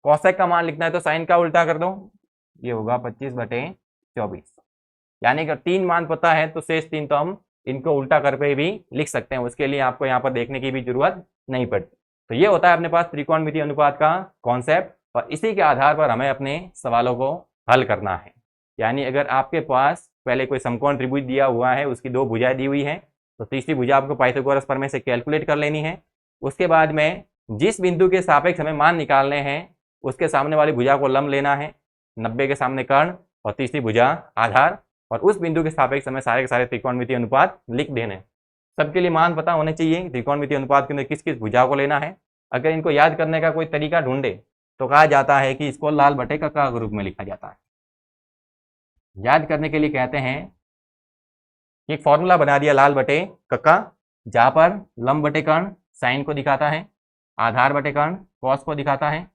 कॉसेक का मान लिखना है तो साइन का उल्टा कर दो, ये होगा 25/24। यानी कि 3 मान पता है तो शेष 3 तो हम इनको उल्टा करके भी लिख सकते हैं, उसके लिए आपको यहाँ पर देखने की भी जरूरत नहीं पड़ती। तो ये होता है अपने पास त्रिकोणमिति अनुपात का कॉन्सेप्ट, और इसी के आधार पर हमें अपने सवालों को हल करना है। यानी अगर आपके पास पहले कोई समकोण त्रिभुज दिया हुआ है, उसकी 2 भुजाएं दी हुई हैं, तो तीसरी भुजा आपको पाइथागोरस प्रमेय से कैलकुलेट कर लेनी है। उसके बाद में जिस बिंदु के सापेक्ष हमें मान निकालने हैं उसके सामने वाली भुजा को लंब लेना है, 90 के सामने कर्ण और तीसरी भुजा आधार, और उस बिंदु के सापेक्ष हमें सारे के सारे त्रिकोणमिति अनुपात लिख देने। सबके लिए मान पता होने चाहिए त्रिकोणमिति अनुपात के अंदर किस किस भुजा को लेना है। अगर इनको याद करने का कोई तरीका ढूंढे तो कहा जाता है कि इसको लाल बटे कक्का के रूप में लिखा जाता है। याद करने के लिए कहते हैं, एक फॉर्मूला बना दिया लाल बटे कक्का, जहां पर लंब बटे कर्ण साइन को दिखाता है, आधार बटे कर्ण कॉस को दिखाता है,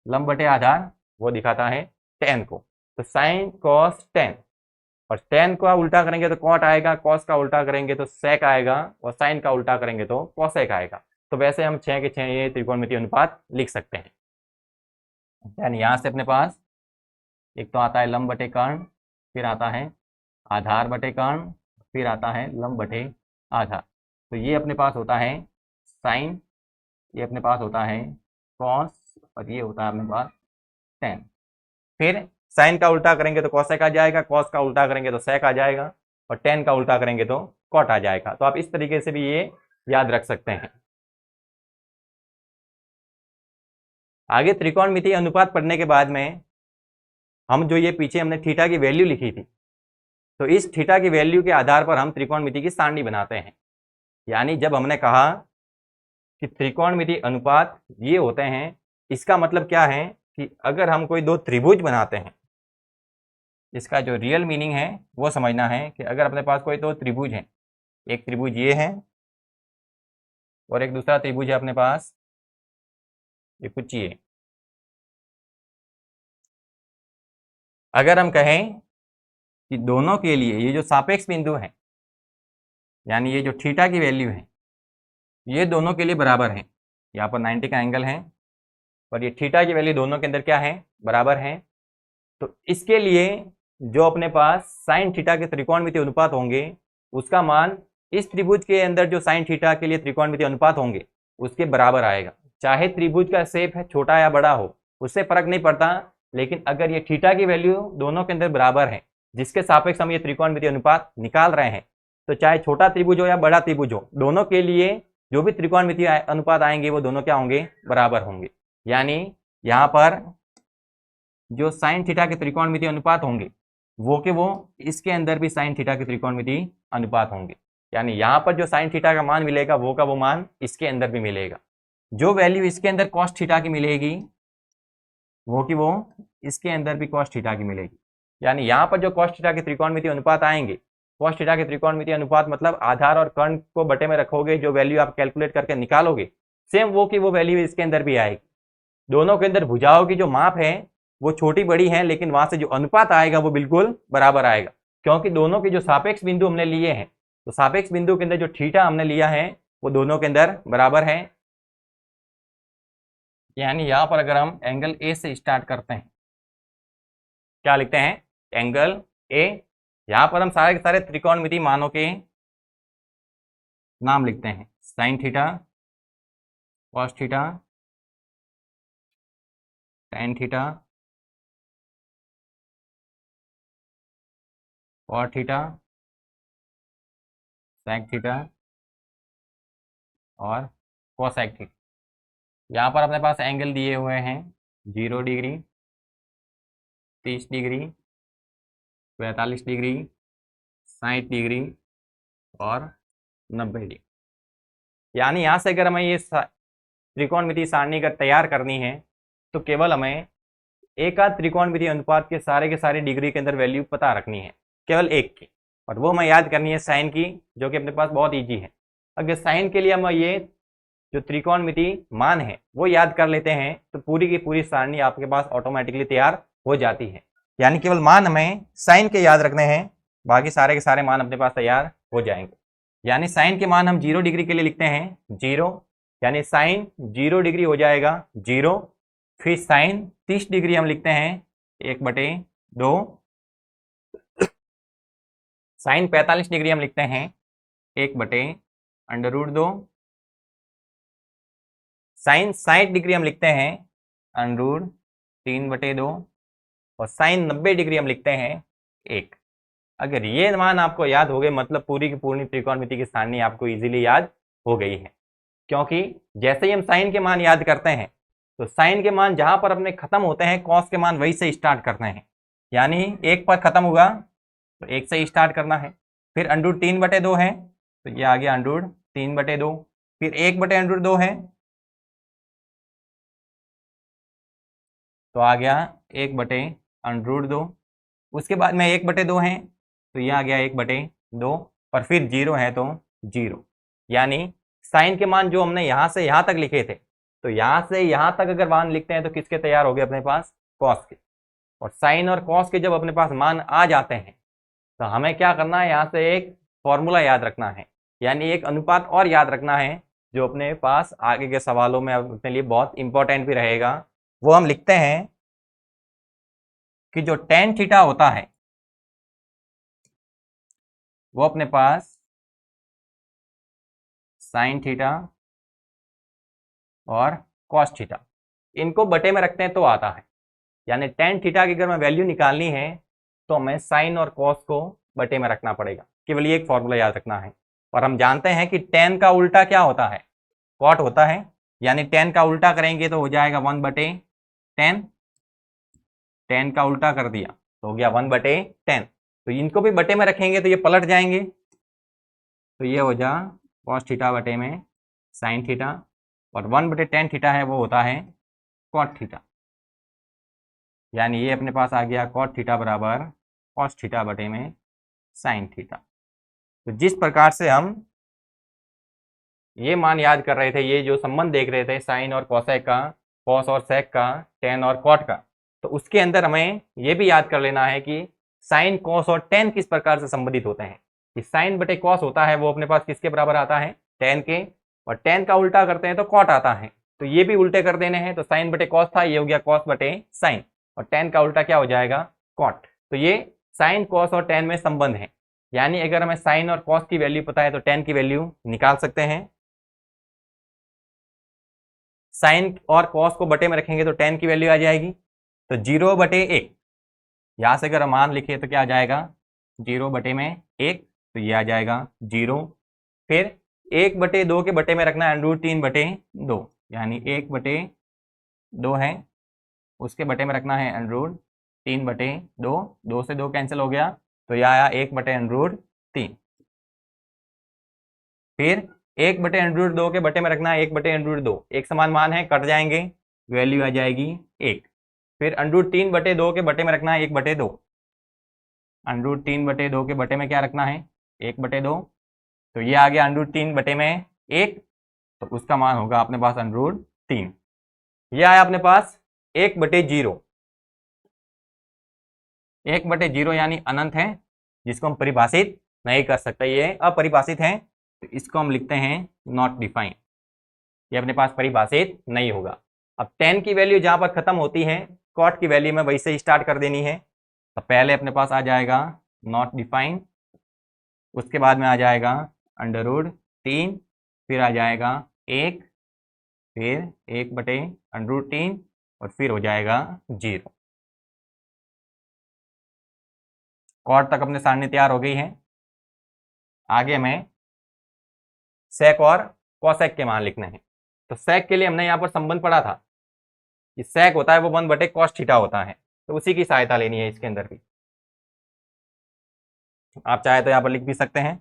लंब बटे आधार वो दिखाता है टेन को। तो साइन कॉस टेन, और टेन का उल्टा करेंगे तो कॉट आएगा, कॉस का उल्टा करेंगे तो सेक आएगा, और साइन का उल्टा करेंगे तो कॉसेक आएगा। तो वैसे हम 6 के 6 ये त्रिकोणमिति अनुपात लिख सकते हैं। यानी यहाँ से अपने पास एक तो आता है लंब बटे कर्ण, फिर आता है आधार बटे कर्ण, फिर आता है लंब बटे आधार। तो ये अपने पास होता है साइन, ये अपने पास होता है कॉस, और ये होता है अपने पास टेन। फिर साइन का उल्टा करेंगे तो कॉसेक आ जाएगा, कॉस का उल्टा करेंगे तो सेक आ जाएगा, और टेन का उल्टा करेंगे तो कॉट आ जाएगा। तो आप इस तरीके से भी ये याद रख सकते हैं। आगे त्रिकोणमितीय अनुपात पढ़ने के बाद में हम जो ये पीछे हमने थीटा की वैल्यू लिखी थी, तो इस थीटा की वैल्यू के आधार पर हम त्रिकोणमिति की सारणी बनाते हैं। यानी जब हमने कहा कि त्रिकोणमितीय अनुपात ये होते हैं, इसका मतलब क्या है कि अगर हम कोई दो त्रिभुज बनाते हैं, इसका जो रियल मीनिंग है वो समझना है कि अगर अपने पास कोई दो त्रिभुज हैं, एक त्रिभुज ये है और एक दूसरा त्रिभुज है अपने पास ये कुछ ये। अगर हम कहें कि दोनों के लिए ये जो सापेक्ष बिंदु है, यानी ये जो थीटा की वैल्यू है, ये दोनों के लिए बराबर है। यहाँ पर 90 का एंगल है और ये थीटा की वैल्यू दोनों के अंदर क्या है, बराबर है। तो इसके लिए जो अपने पास साइन थीटा के त्रिकोणमितीय अनुपात होंगे, उसका मान इस त्रिभुज के अंदर जो साइन थीटा के लिए त्रिकोणमितीय अनुपात होंगे उसके बराबर आएगा। चाहे त्रिभुज का शेप है छोटा या बड़ा हो, उससे फर्क नहीं पड़ता, लेकिन अगर ये थीटा की वैल्यू दोनों के अंदर बराबर है, जिसके सापेक्ष हम ये त्रिकोणमितीय अनुपात निकाल रहे हैं, तो चाहे छोटा त्रिभुज हो या बड़ा त्रिभुज हो, दोनों के लिए जो भी त्रिकोणमितीय अनुपात आएंगे वो दोनों क्या होंगे, बराबर होंगे। यानी यहाँ पर जो साइन थीटा के त्रिकोणमितीय अनुपात होंगे वो के वो इसके अंदर भी साइन थीटा के त्रिकोणमितीय अनुपात होंगे। यानी यहाँ पर जो साइन थीटा का मान मिलेगा वो का वो मान इसके अंदर भी मिलेगा। जो वैल्यू इसके अंदर कॉस थीटा की मिलेगी वो की वो इसके अंदर भी कॉस थीटा की मिलेगी। यानी यहाँ पर जो कॉस थीटा के त्रिकोणमितीय अनुपात आएंगे, कॉस थीटा के त्रिकोणमितीय अनुपात मतलब आधार और कर्ण को बटे में रखोगे, जो वैल्यू आप कैलकुलेट करके निकालोगे, सेम वो की वो वैल्यू इसके अंदर भी आएगी। दोनों के अंदर भुजाओं की जो माप है वो छोटी बड़ी है, लेकिन वहां से जो अनुपात आएगा वो बिल्कुल बराबर आएगा, क्योंकि दोनों के जो सापेक्ष बिंदु हमने लिए हैं, तो सापेक्ष बिंदु के अंदर जो थीटा हमने लिया है वो दोनों के अंदर बराबर है। यानी यहां पर अगर हम एंगल ए से स्टार्ट करते हैं, क्या लिखते हैं, एंगल ए। यहां पर हम सारे के सारे त्रिकोणमितीय मानों के नाम लिखते हैं, sine theta, cos theta, tan theta, cot theta, sec theta और कोसेक थीटा। यहाँ पर अपने पास एंगल दिए हुए हैं 0 डिग्री, 30 डिग्री, 45 डिग्री, 60 डिग्री और 90 डिग्री। यानी यहाँ से अगर हमें ये त्रिकोणमितीय सारणी अगर तैयार करनी है तो केवल हमें एक आध त्रिकोणमितीय अनुपात के सारे डिग्री के अंदर वैल्यू पता रखनी है, केवल एक की, और वो हमें याद करनी है साइन की, जो कि अपने पास बहुत ईजी है। अगर साइन के लिए हम ये जो त्रिकोणमितीय मान है वो याद कर लेते हैं तो पूरी की पूरी सारणी आपके पास ऑटोमेटिकली तैयार हो जाती है। यानी केवल मान हमें साइन के याद रखने हैं, बाकी सारे के सारे मान अपने पास तैयार हो जाएंगे। यानी साइन के मान हम 0 डिग्री के लिए लिखते हैं 0, यानी साइन 0 डिग्री हो जाएगा 0। फिर साइन 30 डिग्री हम लिखते हैं 1/2। साइन 45 डिग्री हम लिखते हैं 1/√2। साइन 60 डिग्री हम लिखते हैं √3/2 और साइन 90 डिग्री हम लिखते हैं 1। अगर ये मान आपको याद हो गए, मतलब पूरी की पूरी त्रिकोणमिति की सारणी आपको इजीली याद हो गई है, क्योंकि जैसे ही हम साइन के मान याद करते हैं तो साइन के मान जहां पर अपने खत्म होते हैं कॉस के मान वही से स्टार्ट करते हैं। यानी 1 पर खत्म हुआ तो 1 से स्टार्ट करना है। फिर √3/2 है तो ये आ गया √3/2। फिर 1/√2 है तो आ गया 1/√2। उसके बाद में 1/2 है तो ये आ गया 1/2 और फिर 0 है तो 0। यानी साइन के मान जो हमने यहाँ से यहाँ तक लिखे थे, तो यहाँ से यहाँ तक अगर मान लिखते हैं तो किसके तैयार हो गए अपने पास, कॉस के। और साइन और कॉस के जब अपने पास मान आ जाते हैं तो हमें क्या करना है, यहाँ से एक फॉर्मूला याद रखना है, यानी एक अनुपात और याद रखना है, जो अपने पास आगे के सवालों में अपने लिए बहुत इंपॉर्टेंट भी रहेगा। वो हम लिखते हैं कि जो टेन थीटा होता है वो अपने पास साइन थीटा और कॉस थीटा, इनको बटे में रखते हैं तो आता है। यानी टेन थीटा की अगर मैं वैल्यू निकालनी है तो हमें साइन और कॉस को बटे में रखना पड़ेगा, केवल ये एक फॉर्मूला याद रखना है। और हम जानते हैं कि टेन का उल्टा क्या होता है, कॉट होता है। यानी टेन का उल्टा करेंगे तो हो जाएगा 1/√2। टेन, टेन का उल्टा कर दिया तो हो गया 1/10। तो इनको भी बटे में रखेंगे तो ये पलट जाएंगे, तो ये हो जा cos थीटा बटे में sin थीटा, और 1/10 थीटा है वो होता है cot थीटा, यानी ये अपने पास आ गया cot थीटा बराबर cos थीटा बटे में sin थीटा। तो जिस प्रकार से हम ये मान याद कर रहे थे, ये जो संबंध देख रहे थे साइन और कोसेक का, कॉस और सेक का, टेन और कॉट का, तो उसके अंदर हमें ये भी याद कर लेना है कि साइन, कॉस और टेन किस प्रकार से संबंधित होते हैं। कि साइन बटे कॉस होता है वो अपने पास किसके बराबर आता है, टेन के, और टेन का उल्टा करते हैं तो कॉट आता है, तो ये भी उल्टे कर देने हैं। तो साइन बटे कॉस था, ये हो गया कॉस बटे साइन, और टेन का उल्टा क्या हो जाएगा, कॉट। तो ये साइन, कॉस और टेन में संबंध है, यानी अगर हमें साइन और कॉस की वैल्यू पता है तो टेन की वैल्यू निकाल सकते हैं। साइन और कॉस को बटे में रखेंगे तो टेन की वैल्यू आ जाएगी, तो 0/1, यहाँ से अगर हम मान लिखे तो क्या आ जाएगा, 0/1, तो ये आ जाएगा 0। फिर 1/2 के बटे में रखना है √3/2, यानी 1/2 है, उसके बटे में रखना है √3/2, 2 से 2 कैंसिल हो गया, तो यह आया 1/√3। फिर 1/√2 के बटे में रखना है 1/√2, एक समान मान है, कट जाएंगे, वैल्यू आ जाएगी 1। फिर √3/2 के बटे में रखना है 1/2, √3/2 के बटे में क्या रखना है, 1/2, तो ये आ गया √3 बटे में 1, तो उसका मान होगा अपने पास √3। ये आया अपने पास 1/0, 1/0 यानी अनंत है, जिसको हम परिभाषित नहीं कर सकते, ये अपरिभाषित है, तो इसको हम लिखते हैं नॉट डिफाइन, ये अपने पास परिभाषित नहीं होगा। अब टेन की वैल्यू जहां पर खत्म होती है, कॉट की वैल्यू में वैसे ही स्टार्ट कर देनी है, तो पहले अपने पास आ जाएगा नॉट डिफाइन, उसके बाद में आ जाएगा √3, फिर आ जाएगा 1, फिर 1/√3, और फिर हो जाएगा 0। कॉट तक अपने सारणी तैयार हो गई है। आगे हमें सेक और कॉसेक के मान लिखने हैं। तो सेक के लिए हमने यहाँ पर संबंध पढ़ा था कि सेक होता है वो 1/cos थीटा होता है, तो उसी की सहायता लेनी है इसके अंदर भी। आप चाहे तो यहाँ पर लिख भी सकते हैं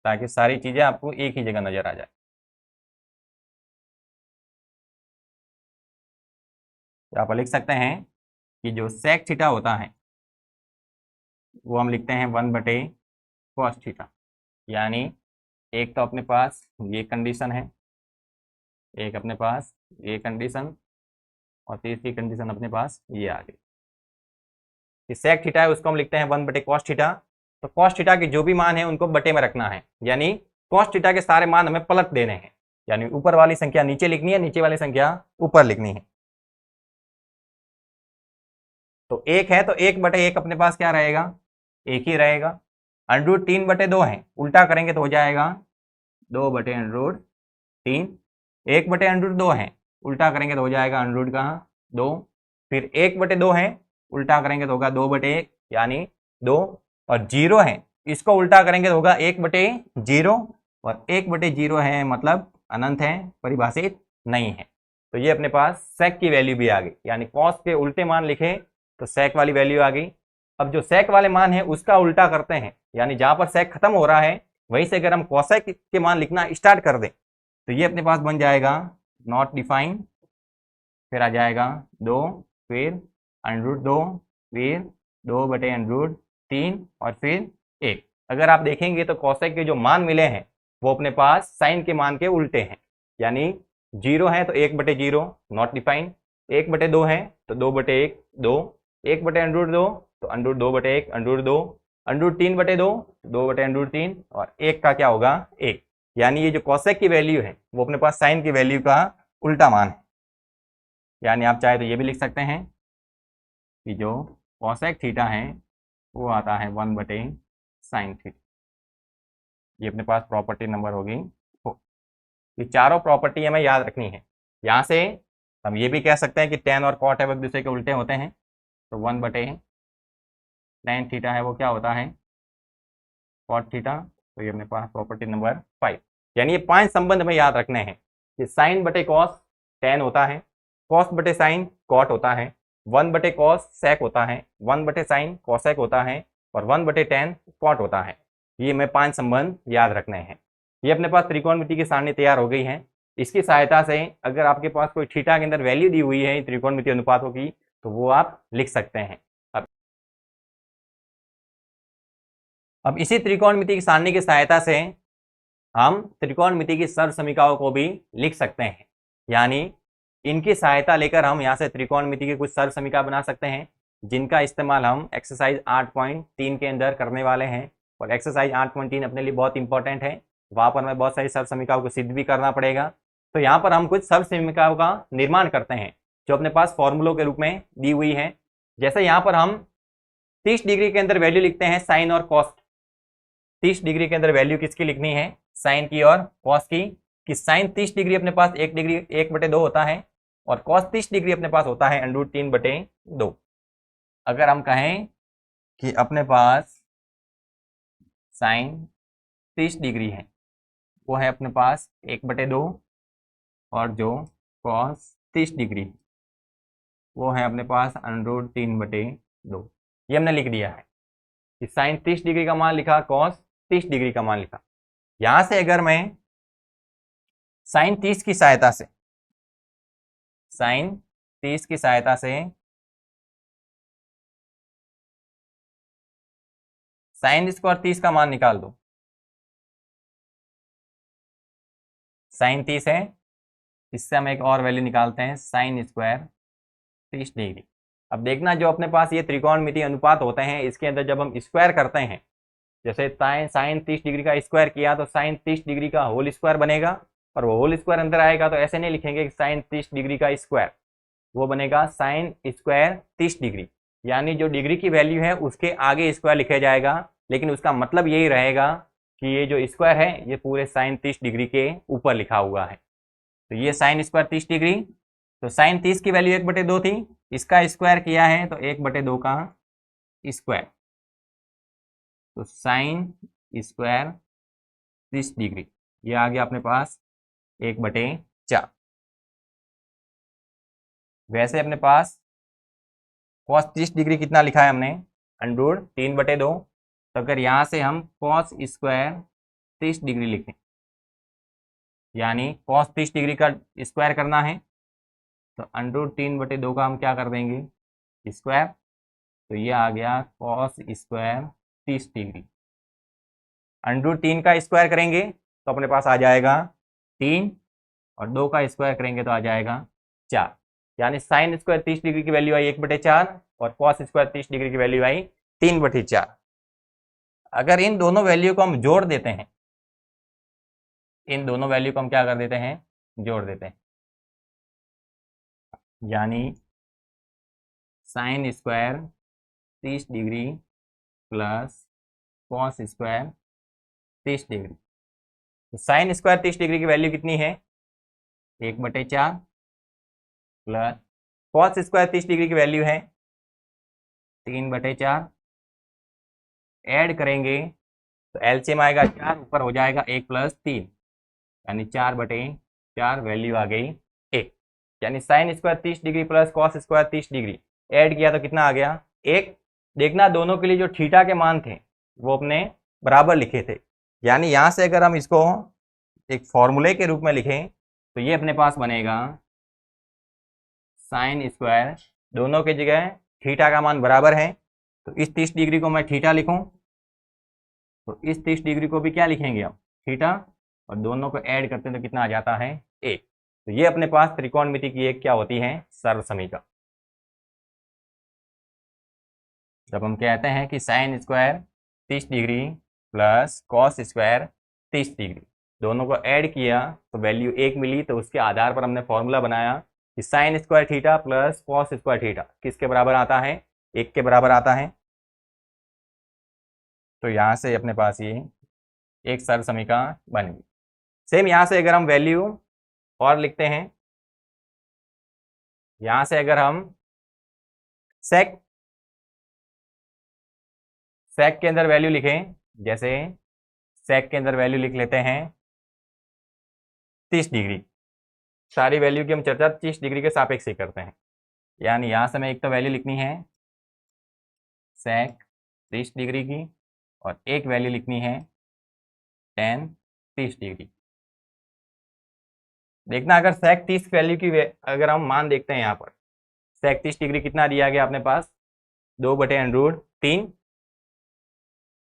ताकि सारी चीजें आपको एक ही जगह नजर आ जाए। यहाँ पर लिख सकते हैं कि जो सेक थीटा होता है वो हम लिखते हैं 1/cos थीटा, यानी एक तो अपने पास ये कंडीशन है, एक अपने पास ये कंडीशन, और तीसरी कंडीशन अपने पास ये आ गई कि सेक थीटा है उसको हम लिखते हैं 1/cos थीटा। तो cos थीटा के जो भी मान है उनको बटे में रखना है, यानी cos थीटा के सारे मान हमें पलट देने हैं, यानी ऊपर वाली संख्या नीचे लिखनी है, नीचे वाली संख्या ऊपर लिखनी है। तो 1 है तो 1/1 अपने पास क्या रहेगा, 1 ही रहेगा। √3/2 है, उल्टा करेंगे तो हो जाएगा 2/√3। 1/√2 है, उल्टा करेंगे तो हो जाएगा √2। फिर 1/2 है, उल्टा करेंगे तो होगा 2/1, यानी 2। और 0 है, इसको उल्टा करेंगे तो होगा 1/0, और 1/0 है मतलब अनंत है, परिभाषित नहीं है। तो ये अपने पास सेक की वैल्यू भी आ गई, यानी कॉस के उल्टे मान लिखे तो सेक वाली वैल्यू आ गई। अब जो सेक वाले मान है उसका उल्टा करते हैं, यानी जहां पर सेक खत्म हो रहा है वहीं से अगर हम कॉसेक के मान लिखना स्टार्ट कर दें तो ये अपने पास बन जाएगा नॉट डिफाइन, फिर आ जाएगा 2, फिर √2, फिर 2/√3, और फिर 1। अगर आप देखेंगे तो कॉसेक के जो मान मिले हैं वो अपने पास साइन के मान के उल्टे हैं, यानी 0 है तो 1/0 नॉट डिफाइन, 1/2 है तो 2/1, 2, 1/√2 तो √2/1, √2, √3/2, 2/√3, और 1 का क्या होगा 1, यानी ये जो कॉसेक की वैल्यू है वो अपने पास साइन की वैल्यू का उल्टा मान है। यानी आप चाहे तो ये भी लिख सकते हैं कि जो कॉसेक थीटा है वो आता है 1/sin थीटा। ये अपने पास प्रॉपर्टी नंबर होगी 4। ये चारों प्रॉपर्टी हमें याद रखनी है। यहाँ से हम ये भी कह सकते हैं कि टेन और कॉट है वो एक दूसरे के उल्टे होते हैं, तो 1/tan थीटा है वो क्या होता है, कॉट थीटा। तो ये अपने पास प्रॉपर्टी नंबर 5, यानी ये 5 संबंध हमें याद रखने हैं कि साइन बटे कॉस टेन होता है, कॉस बटे साइन कॉट होता है, 1 बटे कॉस सेक होता है, 1 बटे साइन कॉसेक होता है और 1 बटे टेन कॉट होता है। ये हमें 5 संबंध याद रखने हैं। ये अपने पास त्रिकोणमिति की सारणी तैयार हो गई है। इसकी सहायता से अगर आपके पास कोई थीटा के अंदर वैल्यू दी हुई है त्रिकोणमिति अनुपातों की तो वो आप लिख सकते हैं। अब इसी त्रिकोणमिति की सारणी की सहायता से हम त्रिकोणमिति की सर्वसमीकाओं को भी लिख सकते हैं, यानी इनकी सहायता लेकर हम यहाँ से त्रिकोणमिति की कुछ सर्वसमीका बना सकते हैं, जिनका इस्तेमाल हम एक्सरसाइज 8.3 के अंदर करने वाले हैं। और एक्सरसाइज 8.3 अपने लिए बहुत इंपॉर्टेंट है, वहाँ पर हमें बहुत सारी सर्वसमीकाओं को सिद्ध भी करना पड़ेगा। तो यहाँ पर हम कुछ सर्वसमीकाओं का निर्माण करते हैं जो अपने पास फॉर्मूलों के रूप में दी हुई है। जैसे यहाँ पर हम 30 डिग्री के अंदर वैल्यू लिखते हैं साइन और कॉस। 30 डिग्री के अंदर वैल्यू किसकी लिखनी है, साइन की और कॉस की। कि साइन 30 डिग्री अपने पास 1 डिग्री 1/2 होता है और कॉस 30 डिग्री अपने पास होता है √3/2। अगर हम कहें कि अपने पास साइन 30 डिग्री है वो है अपने पास 1/2 और जो कॉस 30 डिग्री वो है अपने पास √3/2। ये हमने लिख दिया है कि साइन 30 डिग्री का मान लिखा, कॉस 30 डिग्री का मान लिखा। यहां से अगर मैं साइन 30 की सहायता से साइन 30 की सहायता से साइन स्क्वायर 30 का मान निकाल दो, साइन 30 है, इससे हम एक और वैल्यू निकालते हैं साइन स्क्वायर 30 डिग्री। अब देखना जो अपने पास ये त्रिकोणमिति अनुपात होते हैं इसके अंदर जब हम स्क्वायर करते हैं, जैसे साइन 30 डिग्री का स्क्वायर किया तो साइन 30 डिग्री का होल स्क्वायर बनेगा और वो होल स्क्वायर अंदर आएगा तो ऐसे नहीं लिखेंगे कि साइन 30 डिग्री का स्क्वायर, वो बनेगा साइन स्क्वायर 30 डिग्री, यानी जो डिग्री की वैल्यू है उसके आगे स्क्वायर लिखा जाएगा, लेकिन उसका मतलब यही रहेगा कि ये जो स्क्वायर है ये पूरे साइन 30 डिग्री के ऊपर लिखा हुआ है। तो ये साइन स्क्वायर 30 डिग्री, तो साइन 30 की वैल्यू 1/2 थी, इसका स्क्वायर किया है तो 1/2 का स्क्वायर, तो साइन स्क्वायर 30 डिग्री ये आ गया अपने पास 1/4। वैसे अपने पास कॉस 30 डिग्री कितना लिखा है हमने, √3/2। तो अगर यहाँ से हम कॉस स्क्वायर 30 डिग्री लिखें, यानी कॉस 30 डिग्री का स्क्वायर करना है तो √3/2 का हम क्या कर देंगे स्क्वायर, तो ये आ गया कॉस स्क्वायर 30 डिग्री। √3 का स्क्वायर करेंगे तो अपने पास आ जाएगा 3 और 2 का स्क्वायर करेंगे तो आ जाएगा 4, यानी साइन स्क्वायर 30 डिग्री की वैल्यू आई 1/4 और कॉस स्क्वायर 30 डिग्री की वैल्यू आई 3/4। अगर इन दोनों वैल्यू को हम जोड़ देते हैं, इन दोनों वैल्यू को हम क्या कर देते हैं, जोड़ देते हैं, यानी sine square 30 degree plus cos square 30 degree. तो साइन स्क्वायर 30 डिग्री की वैल्यू कितनी है 1/4 प्लस कॉस स्क्वायर 30 डिग्री की वैल्यू है 3/4, ऐड करेंगे तो एलसीएम आएगा 4, ऊपर हो जाएगा 1 + 3, यानी 4/4 वैल्यू आ गई 1, यानी sine square 30 degree plus cos square 30 degree add किया तो कितना आ गया 1। देखना दोनों के लिए जो थीटा के मान थे वो अपने बराबर लिखे थे, यानी यहाँ से अगर हम इसको एक फॉर्मूले के रूप में लिखें तो ये अपने पास बनेगा साइन स्क्वायर, दोनों की जगह थीटा का मान बराबर है तो इस 30 डिग्री को मैं थीटा लिखूं तो इस 30 डिग्री को भी क्या लिखेंगे हम थीटा, और दोनों को ऐड करते हैं तो कितना आ जाता है 1। तो ये अपने पास त्रिकोणमिति की एक क्या होती है सर्वसमीका। जब हम कहते हैं कि sine square 30 degree plus cos square 30 degree दोनों को ऐड किया तो वैल्यू 1 मिली, तो उसके आधार पर हमने फॉर्मूला बनाया कि sign square theta plus cos square theta किसके बराबर आता है 1 के बराबर आता है। तो यहाँ से अपने पास ये एक सर्वसमीका बन गई। सेम यहाँ से अगर हम वैल्यू और लिखते हैं, यहाँ से अगर हम सेक के अंदर वैल्यू लिखें, जैसे सेक के अंदर वैल्यू लिख लेते हैं 30 डिग्री, सारी वैल्यू की हम चर्चा 30 डिग्री के सापेक्ष ही करते हैं। यानी यहाँ से हमें एक तो वैल्यू लिखनी है सेक 30 डिग्री की, और एक वैल्यू लिखनी है टेन 30 डिग्री। देखना अगर सेक 30 वैल्यू की अगर हम मान देखते हैं यहाँ पर, सेक 30 डिग्री कितना दिया गया अपने पास, 2/√3।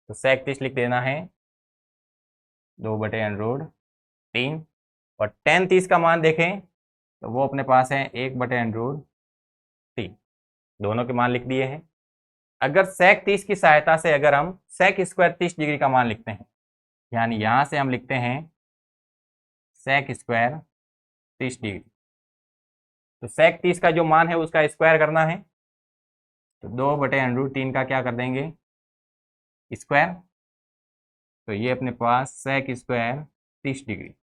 तो सेक 30 लिख देना है 2/√3। और टेन 30 का मान देखें तो वो अपने पास है 1/√3। दोनों के मान लिख दिए हैं। अगर सेक 30 की सहायता से अगर हम सेक स्क्वायर 30 डिग्री का मान लिखते हैं, यानी यहाँ से हम लिखते हैं सेक स्क्वायर 30 डिग्री, तो सेक 30 का जो मान है उसका स्क्वायर करना है, तो 2/√3 का क्या कर देंगे स्क्वायर। तो ये अपने पास सेक स्क्वायर 30 डिग्री,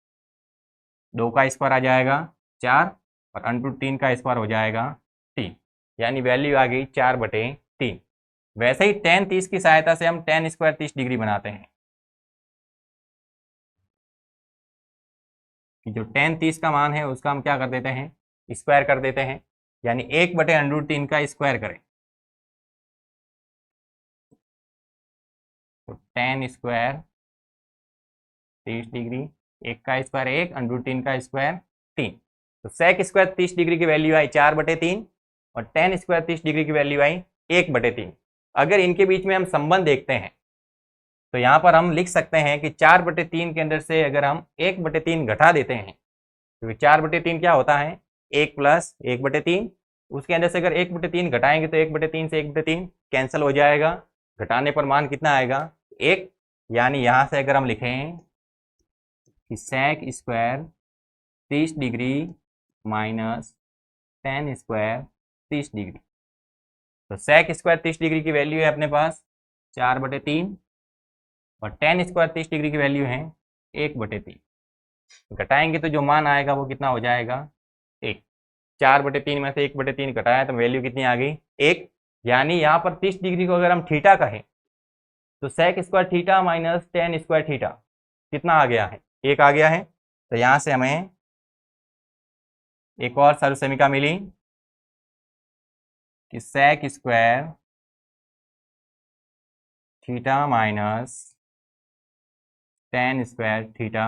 2 का स्क्वायर आ जाएगा 4, और √3 का स्क्वायर हो जाएगा 3, यानी वैल्यू आ गई 4/3। वैसे ही टेन 30 की सहायता से हम टेन स्क्वायर 30 डिग्री बनाते हैं, कि जो टेन 30 का मान है उसका हम क्या कर देते हैं स्क्वायर कर देते हैं, यानी 1/√3 का स्क्वायर करें, तो टेन स्क्वायर 30 डिग्री, 1 का स्क्वायर 1, √3 का स्क्वायर 3। तो सेक स्क्वायर 30 डिग्री की वैल्यू आई 4/3, और टेन स्क्वायर 30 डिग्री की वैल्यू आई 1/3। अगर इनके बीच में हम संबंध देखते हैं तो यहाँ पर हम लिख सकते हैं कि 4/3 के अंदर से अगर हम 1/3 घटा देते हैं, क्योंकि 4/3 क्या होता है 1 + 1/3, उसके अंदर से अगर 1/3 घटाएंगे तो 1/3 से 1/3 कैंसिल हो जाएगा, घटाने पर मान कितना आएगा 1। यानी यहाँ से अगर हम लिखें कि sec square 30 degree minus tan square 30 degree, तो सेक स्क्वायर 30 डिग्री की वैल्यू है अपने पास 4/3, और टेन स्क्वायर 30 डिग्री की वैल्यू है 1/3। घटाएंगे तो जो मान आएगा वो कितना हो जाएगा 1। 4/3 में से 1/3 घटाया तो वैल्यू कितनी आ गई 1। यानी यहाँ पर 30 डिग्री को अगर हम थीटा कहें तो sec square theta minus tan square theta कितना आ गया है 1 आ गया है। तो यहाँ से हमें एक और सर्व समीकरण मिली कि sec square theta minus tan square theta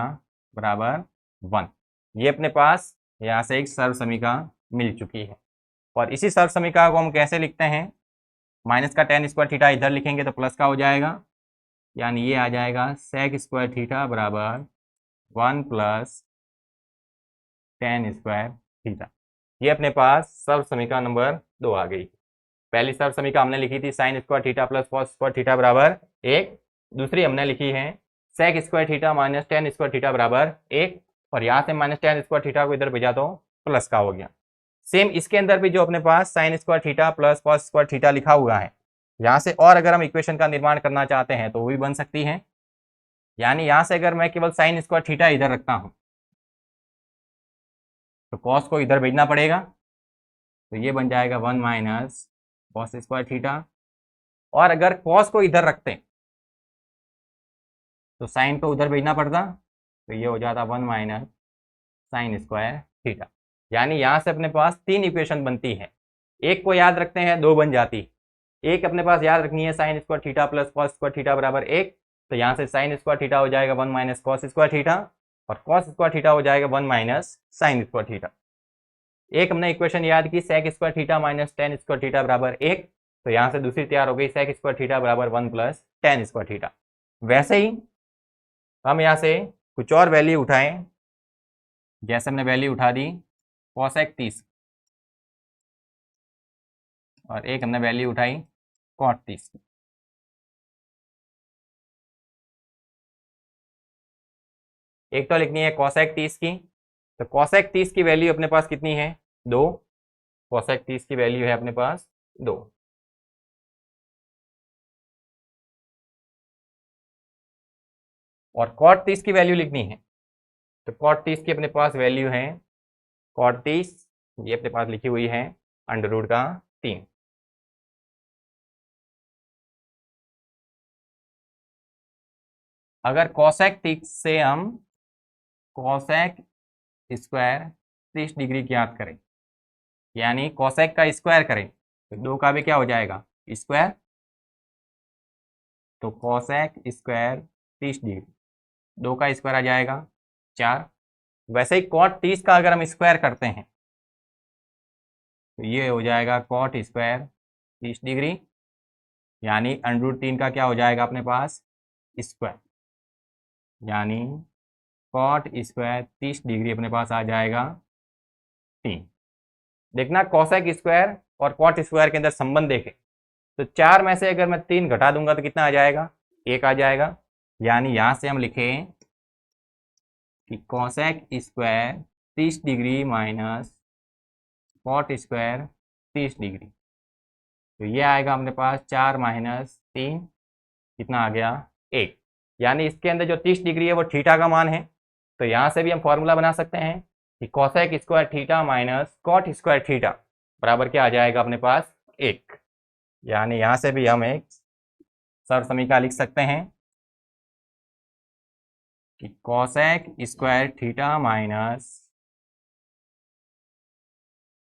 बराबर 1। ये अपने पास यहाँ से एक सर्व समीकरण मिल चुकी है। और इसी सर्व समीकरण को हम कैसे लिखते हैं, माइनस का टेन स्क्वायर थीटा इधर लिखेंगे तो प्लस का हो जाएगा, यानी ये आ जाएगा सेक स्क्वायर थीटा बराबर 1 + टेन स्क्वायर थीटा। ये अपने पास सर्व समीकरण नंबर 2 आ गई। पहली सर्व समीकरण हमने लिखी थी sine square theta plus cos square theta बराबर 1। दूसरी हमने लिखी है sec square theta minus tan square theta बराबर 1, और यहाँ से माइनस टेन स्क्वायर थीटा को इधर भेजा तो प्लस का हो गया। सेम इसके अंदर भी जो अपने पास sine square theta plus cos square theta लिखा हुआ है, यहाँ से और अगर हम इक्वेशन का निर्माण करना चाहते हैं तो वो भी बन सकती है। यानी यहाँ से अगर मैं केवल साइन स्क्वायर थीटा इधर रखता हूँ तो कॉस को इधर भेजना पड़ेगा, तो ये बन जाएगा 1 माइनस कॉस स्क्वायर थीटा। और अगर कॉस को इधर रखते तो साइन को उधर भेजना पड़ता, तो ये हो जाता 1 माइनस साइन स्क्वायर थीटा। यानी यहाँ से अपने पास 3 इक्वेशन बनती है, एक को याद रखते हैं 2 बन जाती, एक अपने पास याद रखनी है sign square theta plus cos square theta बराबर 1, तो यहाँ से साइन स्क्वायर थीटा हो जाएगा 1 माइनस कॉस स्क्वायर थीटा, और कॉस स्क्वायर थीटा हो जाएगा 1 माइनस साइन स्क्वायर थीटा। एक हमने इक्वेशन याद की sec square theta minus tan square theta बराबर 1, तो यहाँ से दूसरी तैयार हो गई सेक स्क्वायर थीटा बराबर 1 + टेन स्क्वायर थीटा। वैसे ही हम यहाँ से कुछ और वैल्यू उठाएं, जैसे हमने वैल्यू उठा दी कॉसेक 30, और एक हमने वैल्यू उठाई कॉट 30। एक तो लिखनी है कॉसेक 30 की, तो कॉसेक 30 की वैल्यू अपने पास कितनी है 2, कॉसेक 30 की वैल्यू है अपने पास 2। और कॉट 30 की वैल्यू लिखनी है, तो कॉट 30 की अपने पास वैल्यू है कॉट 30, ये अपने पास लिखी हुई है √3। अगर कॉसेक 30 से हम कॉसेक स्क्वायर 30 डिग्री ज्ञात करें, यानी कोसेक का स्क्वायर करें तो 2 का भी क्या हो जाएगा स्क्वायर, तो कोसेक स्क्वायर 30 डिग्री, 2 का स्क्वायर आ जाएगा 4। वैसे ही कॉट 30 का अगर हम स्क्वायर करते हैं तो ये हो जाएगा कॉट स्क्वायर 30 डिग्री, यानी √3 का क्या हो जाएगा अपने पास स्क्वायर, यानी कॉट स्क्वायर 30 डिग्री अपने पास आ जाएगा 3। देखना कोसेक स्क्वायर और कॉट स्क्वायर के अंदर संबंध देखें तो 4 में से अगर मैं 3 घटा दूंगा तो कितना आ जाएगा 1 आ जाएगा, यानी यहाँ से हम लिखें कि cosec square 30 degree minus cot square 30 degree, तो ये आएगा अपने पास 4 माइनस 3 कितना आ गया 1, यानी इसके अंदर जो 30 डिग्री है वो थीटा का मान है। तो यहाँ से भी हम फॉर्मूला बना सकते हैं कि cosec square theta minus cot square theta बराबर क्या आ जाएगा अपने पास 1, यानी यहाँ से भी हम एक सर्व समीकरण लिख सकते हैं कि cosec square theta minus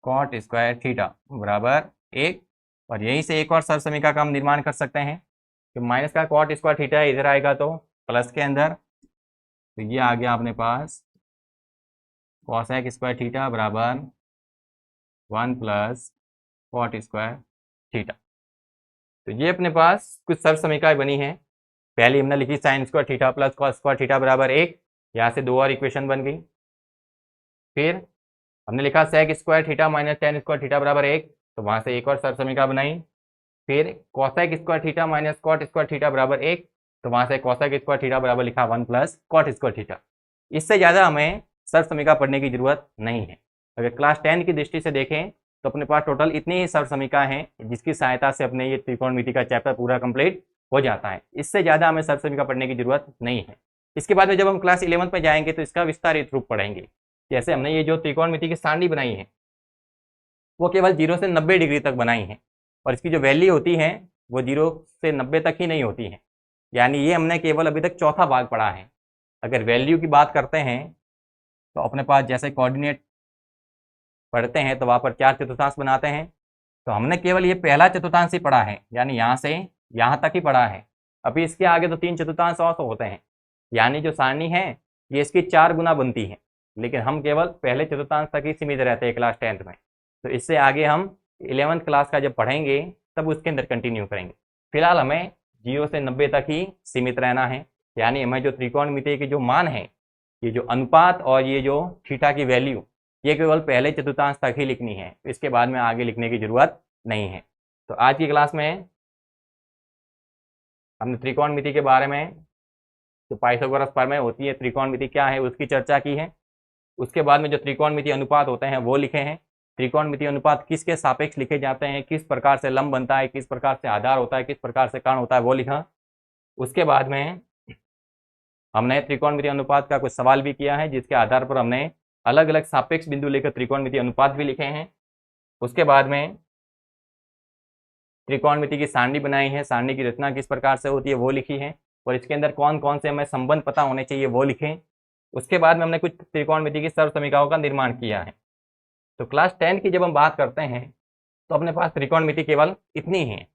cot square theta बराबर 1, और यहीं से एक और सर्व समीकरण का हम निर्माण कर सकते हैं कि माइनस का कॉट स्क्वायर थीटा इधर आएगा तो प्लस के अंदर, तो ये आ गया अपने पास कोसेक स्क्वायर थीटा बराबर 1 प्लस कॉट स्क्वायर थीटा। तो ये अपने पास कुछ सर्व समीकरण बनी है। पहली हमने लिखी sign square theta plus cos square theta बराबर 1, यहाँ से 2 और इक्वेशन बन गई। फिर हमने लिखा sec square theta minus tan square theta बराबर 1, तो वहाँ से एक और सर्व समीकरण बनाई। फिर cosec square theta minus cot square theta बराबर 1, तो वहाँ से कोसेक स्क्वायर थीटा बराबर लिखा 1 प्लस कॉट स्क्वायर थीटा। इससे ज़्यादा हमें सर्व समीकरण पढ़ने की जरूरत नहीं है। अगर क्लास 10 की दृष्टि से देखें तो अपने पास टोटल इतनी ही सर्व समीकरण हैं जिसकी सहायता से अपने ये त्रिकोणमिति का चैप्टर पूरा कंप्लीट हो जाता है। इससे ज़्यादा हमें सर्व समीकरण पढ़ने की जरूरत नहीं है। इसके बाद में जब हम क्लास 11 में जाएंगे तो इसका विस्तारित रूप पढ़ेंगे। जैसे हमने ये जो त्रिकोणमिति की सारणी बनाई है वो केवल 0 से 90 डिग्री तक बनाई है, और इसकी जो वैल्यू होती है वो 0 से 90 तक ही नहीं होती है, यानी ये हमने केवल अभी तक चौथा भाग पढ़ा है। अगर वैल्यू की बात करते हैं तो अपने पास जैसे कोऑर्डिनेट पढ़ते हैं तो वहाँ पर 4 चतुर्थांश बनाते हैं, तो हमने केवल ये पहला चतुर्थांश ही पढ़ा है, यानी यहाँ से यहाँ तक ही पढ़ा है। अभी इसके आगे तो 3 चतुर्थांश और होते हैं, यानी जो सारणी है ये इसकी 4 गुना बनती है, लेकिन हम केवल पहले चतुर्थांश तक ही सीमित रहते हैं क्लास 10th में। तो इससे आगे हम 11th क्लास का जब पढ़ेंगे तब उसके अंदर कंटिन्यू करेंगे। फिलहाल हमें 0 से 90 तक ही सीमित रहना है, यानी हमें जो त्रिकोणमिति के जो मान है, ये जो अनुपात और ये जो थीटा की वैल्यू, ये केवल पहले चतुर्थांश तक ही लिखनी है, इसके बाद में आगे लिखने की जरूरत नहीं है। तो आज की क्लास में हमने त्रिकोणमिति के बारे में, जो पाइथागोरस प्रमेय होती है, त्रिकोणमिति क्या है उसकी चर्चा की है। उसके बाद में जो त्रिकोणमिति अनुपात होते हैं वो लिखे हैं। त्रिकोणमिति अनुपात किसके सापेक्ष लिखे जाते हैं, किस प्रकार से लंब बनता है, किस प्रकार से आधार होता है, किस प्रकार से कर्ण होता है, वो लिखा। उसके बाद में हमने त्रिकोणमिति अनुपात का कुछ सवाल भी किया है, जिसके आधार पर हमने अलग अलग सापेक्ष बिंदु लेकर त्रिकोणमिति अनुपात भी लिखे हैं। उसके बाद में त्रिकोणमिति की सारणी बनाई है, सारणी की रचना किस प्रकार से होती है वो लिखी है, और इसके अंदर कौन कौन से हमें संबंध पता होने चाहिए वो लिखें। उसके बाद में हमने कुछ त्रिकोणमिति की सर्व समीकरणों का निर्माण किया है। तो क्लास 10 की जब हम बात करते हैं तो अपने पास त्रिकोणमिति केवल इतनी ही है,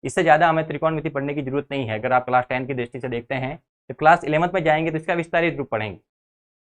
इससे ज़्यादा हमें त्रिकोणमिति पढ़ने की जरूरत नहीं है। अगर आप क्लास 10 की दृष्टि से देखते हैं तो क्लास 11th में जाएंगे तो इसका विस्तारित रूप पढ़ेंगे।